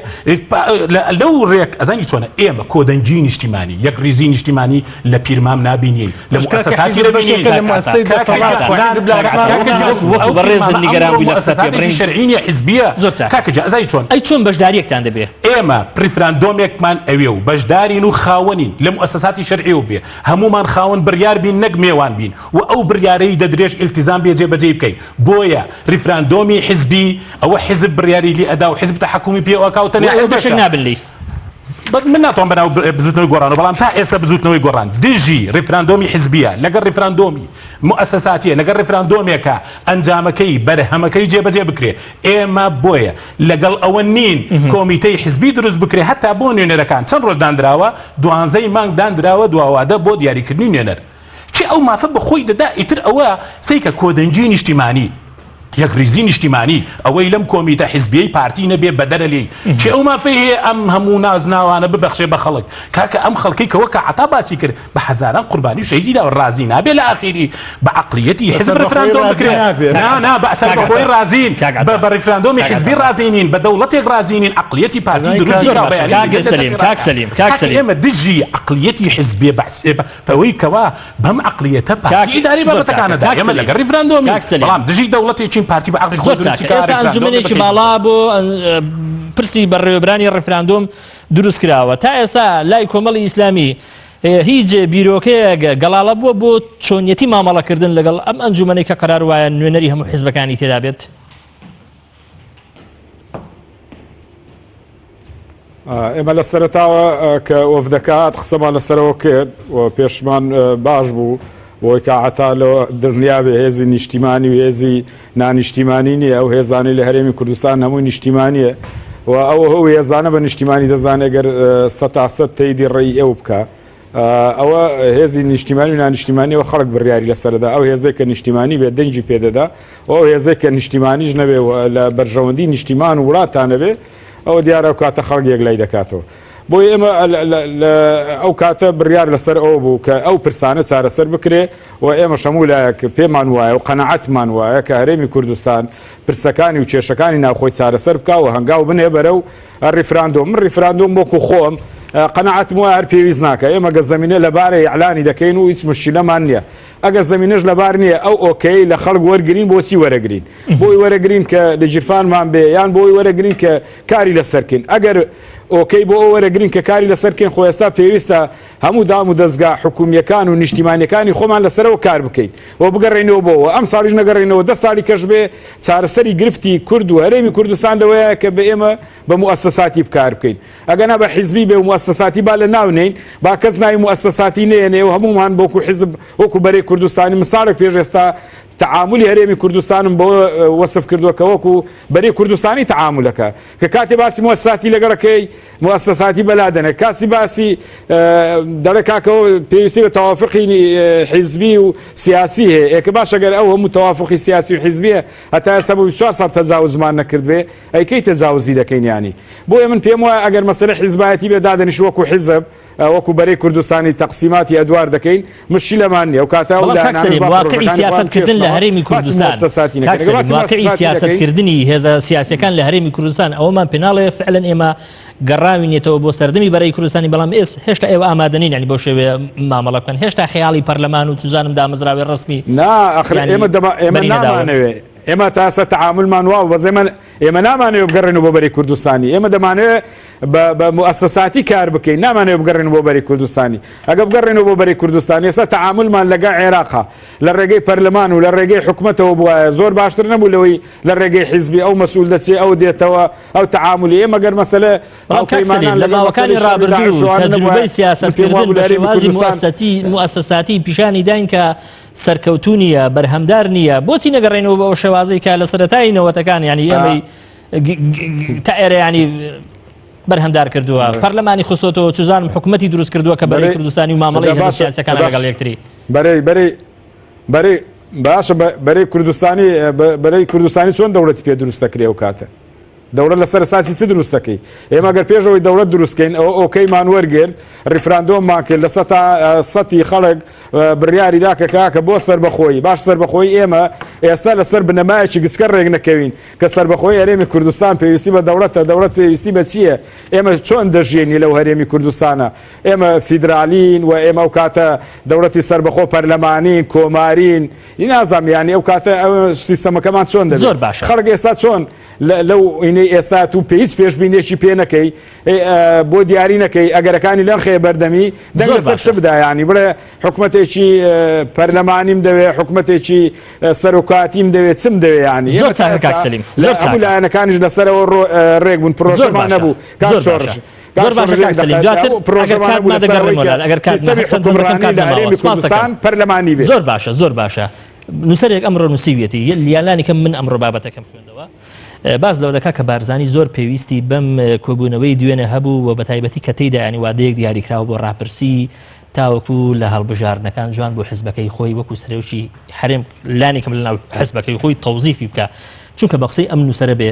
لەو ڕێک ئەزانی چۆنە ئێمە کۆدەنجی نیشتیمانی یەک ریزی نیشتیمانی لە پیرمام نابینی لە مؤسساتی شەرعینی حیزبیە کاکەجا ئەزای چۆن ئەی چۆن بەشداریەکتان دەبێ ئێمە ریفراندۆمێکمان ئەوێ و بەشدارین و خاوەنین لە مؤسساتی شەرعی و بێ هەمومان خاوەن بڕیار بین نەک میێوان بین و ئەو بڕیارەی دەدرێژ ئیلتیزام بێ جێبەجێ بکەین بۆیە ریفراندۆمی حیزبی ئەوە حیزب بڕیاری لی ئەدا و حیزب تەحکومی پێوەکەوتنی نابلی من ناتوان بەناو بزوتنەوەی گۆڕان بەڵام تا ئێستا بزوتنەوەی گۆڕان دژی ریفراندۆمی حیزبیە لەگەڵ ریفراندۆمی مؤسساتیە لەگەڵ ریفراندۆمێکە ئەنجامەکەی بەرهەمەکەی جێبەجێ بکرێ ئێمە بۆیە لەگەڵ ئەوە نین کۆمیتەی حیزبی دروست بکرێ هەتا بۆ نوێنەرەکان چەند ڕۆژ دانراوە 12 مانگ دانراوە دواوادە بۆ دیاریکردنی نوێنەر چی ئەو مافە بەخۆی دەدا ئیتر ئەوە سەیکە کۆدەنجی نیشتیمانی یەک ریزی نیشتیمانی ئەوەی لەم کۆمیتە حیزبیەی پارتی نەبێ بەدەرە لێی چێ ئەو مافەی هەیە ئەم هەموو نازناوانە ببەخشێ بە خەڵک کاکە ئەم خەڵکی کەوە کە عەتا باسی کرد بە هەزاران قوربانی و شەهیدیدا و ڕازی نابێ لە ئاخیری بە عەقلیەتی حیزب ریفراندۆم بکرێت نا بەسەر بەخۆی ڕازین بە ریفراندۆمی حیزبی ڕازینین بە دەوڵەتێک ڕازینین عەقلیەتی پارتی دروستی کاک سەلیم ئێمە دژی عەقلیەتی حیزبی بەعسێ بەوەی کەوا بەم عەقلیەتە پارتی ئیداری بابەتەکانەدا ئێمە لەگەڵ ریفراندۆمی بەڵام دژی دەوڵەتێکی پارتی بە عقلی خۆی ئێستا ئەنجومەنێکی باڵا بۆ پرسی بەڕێوەبرانی ڕێفراندۆم دروست کراوە تا ئێستا لای کۆمەڵی ئیسلامی هیچ بیرۆکەیە گەڵاڵە بووە بۆ چۆنیەتی مامەڵەکردن لەگەڵ ئەم ئەنجومەنەی کە قەرار وایە نوێنەری هەموو حیزبەکانی تێدا بێت ئێمە لە سەرەتاوە کە وەفدەکات قسەمان لەسەرەوە کرد و پێشمان باش بوو بۆی کەعەتا لە دڵنیابێ هێزی نیشتیمانی و هێزی نانیشتیمانی نییە ئەو هێزانەی لە هەرێمی کوردستان هەمووی نیشتیمانیە و ئەو هێزانە بە نیشتیمانی دەزانێت گەر 100% تەیدی ڕێی ئێوە بکە ئەوە هێزی نیشتیمانی و نانیشتیمانیەوە خەڵک بڕیاری لەسەردا ئەو هێزێک کە نیشتیمانی بێ دەنجی پێدەدا و ئەو هێزێک کە نیشتیمانیش نەبێ لە بەرژەوەندی نیشتیمان و وڵاتانە بێ ئەوە دیارە و کاتە خەڵک یەک لای دەکاتەوە بۆی ئێمە ئەو کاتە بڕیار لەسەر ئەوە بوو کە ئەو پرسانە چارەسەر بکرێ و ئێمە شەمولایەک پێمان وایە و قەنەعەتمان وایە کە هەرێمی کوردستان پرسەکانی و کێشەکانی ناوخۆی چارەسەر بکە و هەنگاو بنێ بەرەو ریفراندۆم من ریفراندۆم بۆکو خۆم قەنەعەتم وایە هەر پێویست ناکە ئێمە گە زەمینە لەبارەی ئیعلانی دەکەین و هیچ مشکلەمان نییە ئەگەر زەمینەش لەبار نییە ئەو ئۆکەی لە خەڵک وەرگرین بۆچی وەرەگرین بۆی وەرەگرین کە لە جیرفانمان بێ یان بۆی وەرەگرین کە کاری لەسەرکەین ئەگەر ئۆکەی بۆ ئەو وەرەگرین کە کاری لەسەرکەین خۆ ئێستا پێویستە هەموو دام و دەستگا حکومیەکان و نیشتیمانیەکانی خۆمان لەسەرەوە کار بکەین و بگەڕێنەوە بۆەوە ئەم ساڵیش نەگەڕێنەوە 10 ساڵی کەش بێ چارەسەری گرفتی کورد و هەرێمی کوردستان لەوەیە کە بە ئێمە بە موسساتی بکار بکەین ئەگەنا بە حیزبی بێ و موسساتی با لە ناونین با کەس ناوی موسساتی نێنێ و هەمومان بۆکو حیزب وەکو بەرەی کوردستانی مساڵێک پێش ئێستا تعاملی هەرێمی کوردستانم بۆ وەسف کردووە کە وەکو بەرەی کوردستانی تعاملەکە کە کاتی باسی موسساتی لەگەڕەکەی موسساتی بەلادەنە کاسی باسی دەڵێ کاکەەوە پێویستی بە تەوافقی حیزبی و سیاسی هەیە ئێکە باش ئەگەر ئەو هەموو تەوافقی سیاسی و حیزبیە هەتا ئێستا بۆ 24 ساڵ تەجاوزمان نەکرد بێ ئەیکەی تەجاوزی دەکەین ینی بۆیە من پێم وایە ئەگەر مەسەلە حیزبایەتی بێ دادەنیش وەکو حیزب وەکو بەرەی کوردستانی تەقسیماتی ئەدوار دەکەین مشکلەمان نییە و کاتە واقعی سیاستکردن لە هەرێمی کوردستان واقعی سیاستکردنی هێزە سیاسەکان لە هەرێمی کوردستان ئەومان پێناڵێ فعلەن ئێمە گەڕاوینێتەوە بۆ سەردەمی بەرەی کوردستانی بەڵام هێشتا ئێوە ئامادەنین ینی بۆ شێوێ مامەڵە بکەن هێشتا خەیاڵی پەرلەمان و توزانم دامەزراوی ڕسمی ئێمە نامانەوێ ئێمە تاسە تعاملمان واو بەز ئێمە نامانەوێ بگەڕێن بۆ بەرەی کوردستانی ئێمە دەمانەوێت بە موسساتی کار بکەین نامانەوێت بگەڕێن بۆ بەرەی کوردستانی ئەگە بگەڕێنەوە بۆ بەرەی کوردستانی ئێستا تعاملمان لەگەڵ عێراقا لە ڕێگەی پەرلەمان و لە ڕێگەی حکومەتەوە بووە زۆر باشتر نەبوو لەوەی لە ڕێگەی حیزبی ئەو مەسئول دەچێ ئەو دێتەوە ئەو تعاملی ئێمە گەر مەسەلە لە ماوەکانی ڕابردوو تەجروبەی سیاستکردن بە شێوازی موسساتی پیشانی داین کە سەرکەوتو نیە بەرهەمدار نییە بۆچی نەگەڕێنەوە بە ئەو شێوازەی کە لە سەرەتای نەوەتەکان ینی ئێمەی تا ئێرە ینی بەرهەمدار کردووە پەرلەمانی خستۆتەوە چوزانم حکومەتی دروست کردووە کە بەرەی کوردستانی و مامەڵی هێزە سیاسیەکان لەگەڵ یەکتری باشە بەرەی کوردستانی چۆن دەوڵەتی پێ دروست دەکرێ و کاتە دەوڵەت لەسەر ئەساسی چ دروستەکەی ئێمە گەر پێشەوەی دەوڵەت دروستکەین ئۆکەیمان وەرگرت ریفراندۆممان کرد لە سەتی خەڵک بڕیاریدا کە کاکە بۆ سەربەخۆیی باش سەربەخۆیی ئێمە ئێستا لەسەر بنەمایەکی گسکە ڕێک نەکەوین کە سەربەخۆی هەرێمی کوردستان پێویستی بە دەوڵەتە دەوڵەت پێویستی بە چییە ئێمە چۆن دەژێنی لەو هەرێمی کوردستانە ئێمە فیدرالین و ئێمە ئەو کاتە دەوڵەتی سەربەخۆ پەرلەمانین کۆمارین نازانم یانی ئەو کاتە سیستەمەکەمان چۆن دەبێت زۆر باشە خەڵک ئێستا چۆن لەو ئینەی ئێستا تو هیچ پێشبینێکی پێ نەکەی بۆ دیاری نەکەی ئەگەرەکانی لەن خێ بەردەمی دەنگ لەسەر چ بدا ینی بڵێ حکوومەتێکی پەرلەمانیم دەوێت حکوومەتێکی سەرۆکاتیم دەوێت چم دەوێت ینی زۆر چاکە کاک سەلیم هەموو لایەنەکانیش لەسەرەوە ڕێک بوون پرۆژەمان نەبوو زۆر باشە کاک سەلیم دواتر ئەگەر کاتمان دەگەڕێم وەلال ئەگەر کاتمان چەند دەستەکەم کات نەماوە سپاس دەکەم پەرلەمانی بێت زۆر باشە نووسەرێک ئەمڕۆ نووسیویەتی لیانانی کەم من ئەمڕۆ بابەتەکەم خوێندەوە باز لەوە دەکا کە بارزانی زۆر پێویستی بەم کۆبوونەوەی دوێنێ هەبوو و بە تایبەتی کە تێیدا ینی وادەیەک دیاریکراوە بۆ ڕاپرسی تاوەکو لە هەڵبژاردنەکان جوان بۆ حزبەکەی خۆی وەکو سەرۆکی هەرێم لانێکم لەناو حزبەکەی خۆی تەوزیفی بکە چونکە بە قسەی ئەم نووسەرە بێ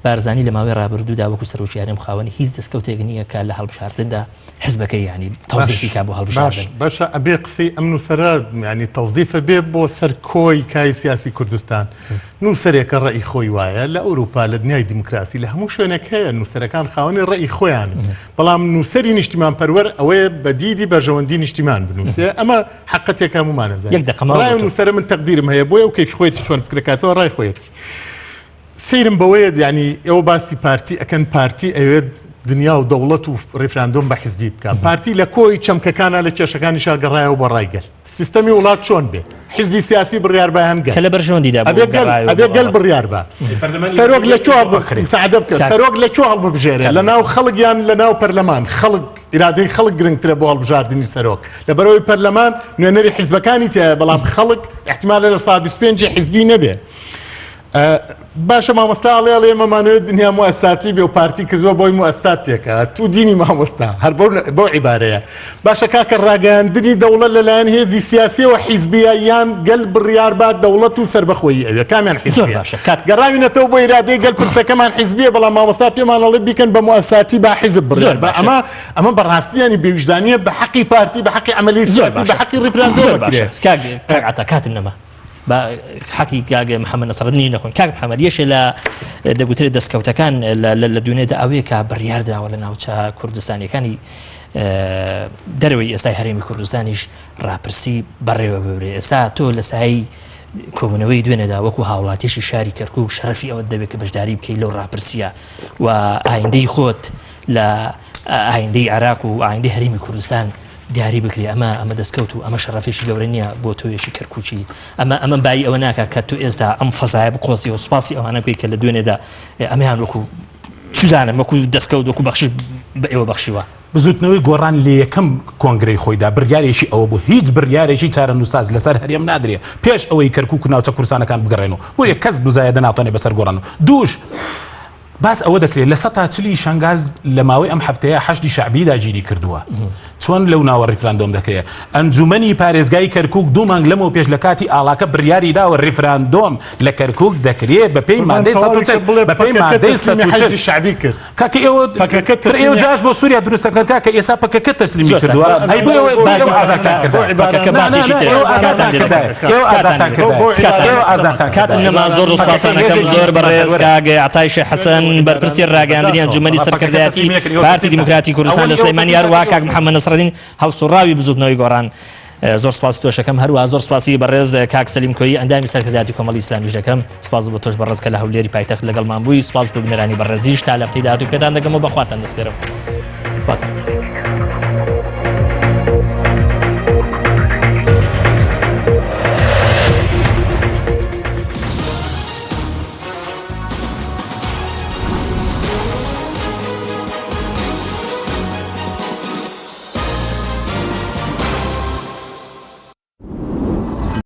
بارزانی لە ماوەی ڕابردوودا وەکو سەرۆکی هەرێم خاوەنی هیچ دەستکەوتێک نییە کە لە هەڵبژاردندا حزبەکەی ینی تەوزیفی کا بۆ هەڵبژاردن باشە ئەبێ قسەی ئەم نووسەرە ینی تەوزیفە بێ بۆ سەر کۆی کای سیاسی کوردستان نووسەرێکە ڕێی خۆی وایە لە ئەوروپا لە دنیای دیموکراسی لە هەموو شوێنێک هەیە نووسەرەکان خاوەنی ڕێی خۆیان بەڵام نووسەری نیشتیمان پەروەر ئەوەیە بەدیدی بەژەوەندی نیشتیمان بنووسێ ئەمە حقەتێک هەمومانەزانین یەک دقەمە ڕای نووسەرە من تەقدیرم هەیە بۆیە و کەیف خۆیەتی چۆن فکرەکاتەوە ڕای خۆیەتی سیرم بەوەیە ینی ئێوە باسی پارتی ئەکەن پارتی ئەوێت دنیا و دەوڵەت و ڕێفراندۆم بە حیزبی بکە پارتی لە کۆی چەمکەکانە لە کێشەکانی شاگەڕایەوە بە ڕایگەل سیستەمی وڵات چۆن بێ حیزبی سیاسی بڕیار بەیان گەل کە لە بەرژەوەندیدا ئەبێ گەل بڕیار بە سەرۆک لە چۆ سەعادە بکە سەرۆک لە چۆ هەڵببژێرێ لە ناو خەڵکیان لە ناو پەرلەمان خەڵک ئیرادەی خەڵک گرنگترە بۆ هەڵبژاردننی سەرۆک لەبەرەوەی پەرلەمان نوێنەری حیزبەکانی تایە بەڵام خەڵک احتیمالە لە سا 25 حیزبی نەبێ باشە مامۆستا ئەڵێ ئێمەمانوێت دنیا موەساتی بێ و پارتی کردووە بۆی موەساتێکە تو دینی مامۆستا هەر بۆ عیبارەیە باشە کاکە ڕاگەاندنی دەوڵەت لەلایەن هێزی سیاسیەوە حیزبیە یان گەل بڕیار بات دەوڵەت و سربەخۆیی ئەوێ کامیان حیزبیە گەڕاوینەتەوە بۆ ئیرادەی گەل پرسەکەمان حیزبیە بەڵام مامۆستا پێمان ئەڵێ بیکەن بە موەساتی با حیزب بڕیار بە ئەمە بەڕاستی ینی بێویژدانیە بە حەقی پارتی بە حەقی عەمەلی سیاسی بە حەقی ڕێفراندۆم کاتم نەما حەقی کاگە محەممەد نەسڕدنی نەخۆن کاک محەممەد یەشێ لە دەگوترێت دەستکەوتەکان لە دوێنێدا ئەوەیە کە بڕیاردراوە لە ناوچە کوردستانیەکانی دەرەوەی ئێستای هەرێمی کوردستانیش ڕاپرسی بەڕێوە ببرێ ئێستا تۆ لە سای کۆبوونەوەی دوێنێدا وەکو هاوڵاتیشی شاری کەرکووک و شەرەفی ئەوە دەبێت کە بەشداری بکەی لەو ڕاپرسیە و ئایندەی خۆت لە ئایندەی عێراق و ئایندەی هەرێمی کوردستان دیاری بکری ئەمە دەستکەوت و ئەمە شەڕەفێکی گەورە نییە بۆ تۆیشی کەرکوچی ئەمە بای ئەوە ناکە کە تۆ ئێستا ئەم فەزایە بقۆسی و سوپاسی ئەوانە بکەی کە لە دوێنێدا ئەمەیان وەکو سوزانم وەکو دەستکەوت وەکو بەخشی بە ئێوە بەخشیوە بزوتنەوەی گۆڕان لە یەکەم کۆنگرەی خۆیدا بڕیارێکی ئەوە بوو هیچ بڕیارێکی چارەنووساز لەسەر هەرێم نادرێت پێش ئەوەی کەرکووک و ناوچە کوردستانەکان بگەڕێنەوە بۆ یە کەس بزایە ناتوانێت بەسەر گۆڕانەوە دووش باس ئەوە دەکرێت لە 140 شنگال لە ماوەی ئەم هەفتەیە حەشتی شعبی داگیری کردووە چۆن لەو ناوە ڕیفراندۆم دەکرێت ئەنجومەنی پارێزگای کەرکووک 2 مانگ لەمەوە پێش لە کاتی ئاڵاکە بڕیاری داوە ڕیفراندۆم لە کەرکووک دەکرێت بە پێی مادەی حەشتی شعبی کرد کاکە ئێوە جاش بۆ سووریا دروستەکەن کاکە ئێستا پەکەکە تەسلیمی کردووە هەی بۆ ئێوە ئازادتان کاتم نەما زۆر سوپاسانەکەم زۆر بەڕێز کاگە عەتای حەسەن بەرپرسی ڕاگەاندنی ئەنجومەنی سەرکردایەتی پارتی دیموکراتی کوردستان لە سلەیمانی هەروەها کاک محەممەد نەسڕەدین هەڵسوڕاوی بزوتنەوەی گۆڕان زۆر سپاس تۆشەکەم هەروە زۆر سپاسی بەڕێز کاک سەلیم کۆیی ئەندامی سەرکردایەتی کۆمەڵی ئیسلامیش دەکەم سپاس بۆ تۆش بەڕێز کە لە هەولێری پایتەخت لەگەڵمان بووی سپاس بۆ بنێرانی بەڕێزیش تا لە هەفتەی داهاتوو پێدان دەگەمەوە بەخواتان دەسپێرەوە خواتان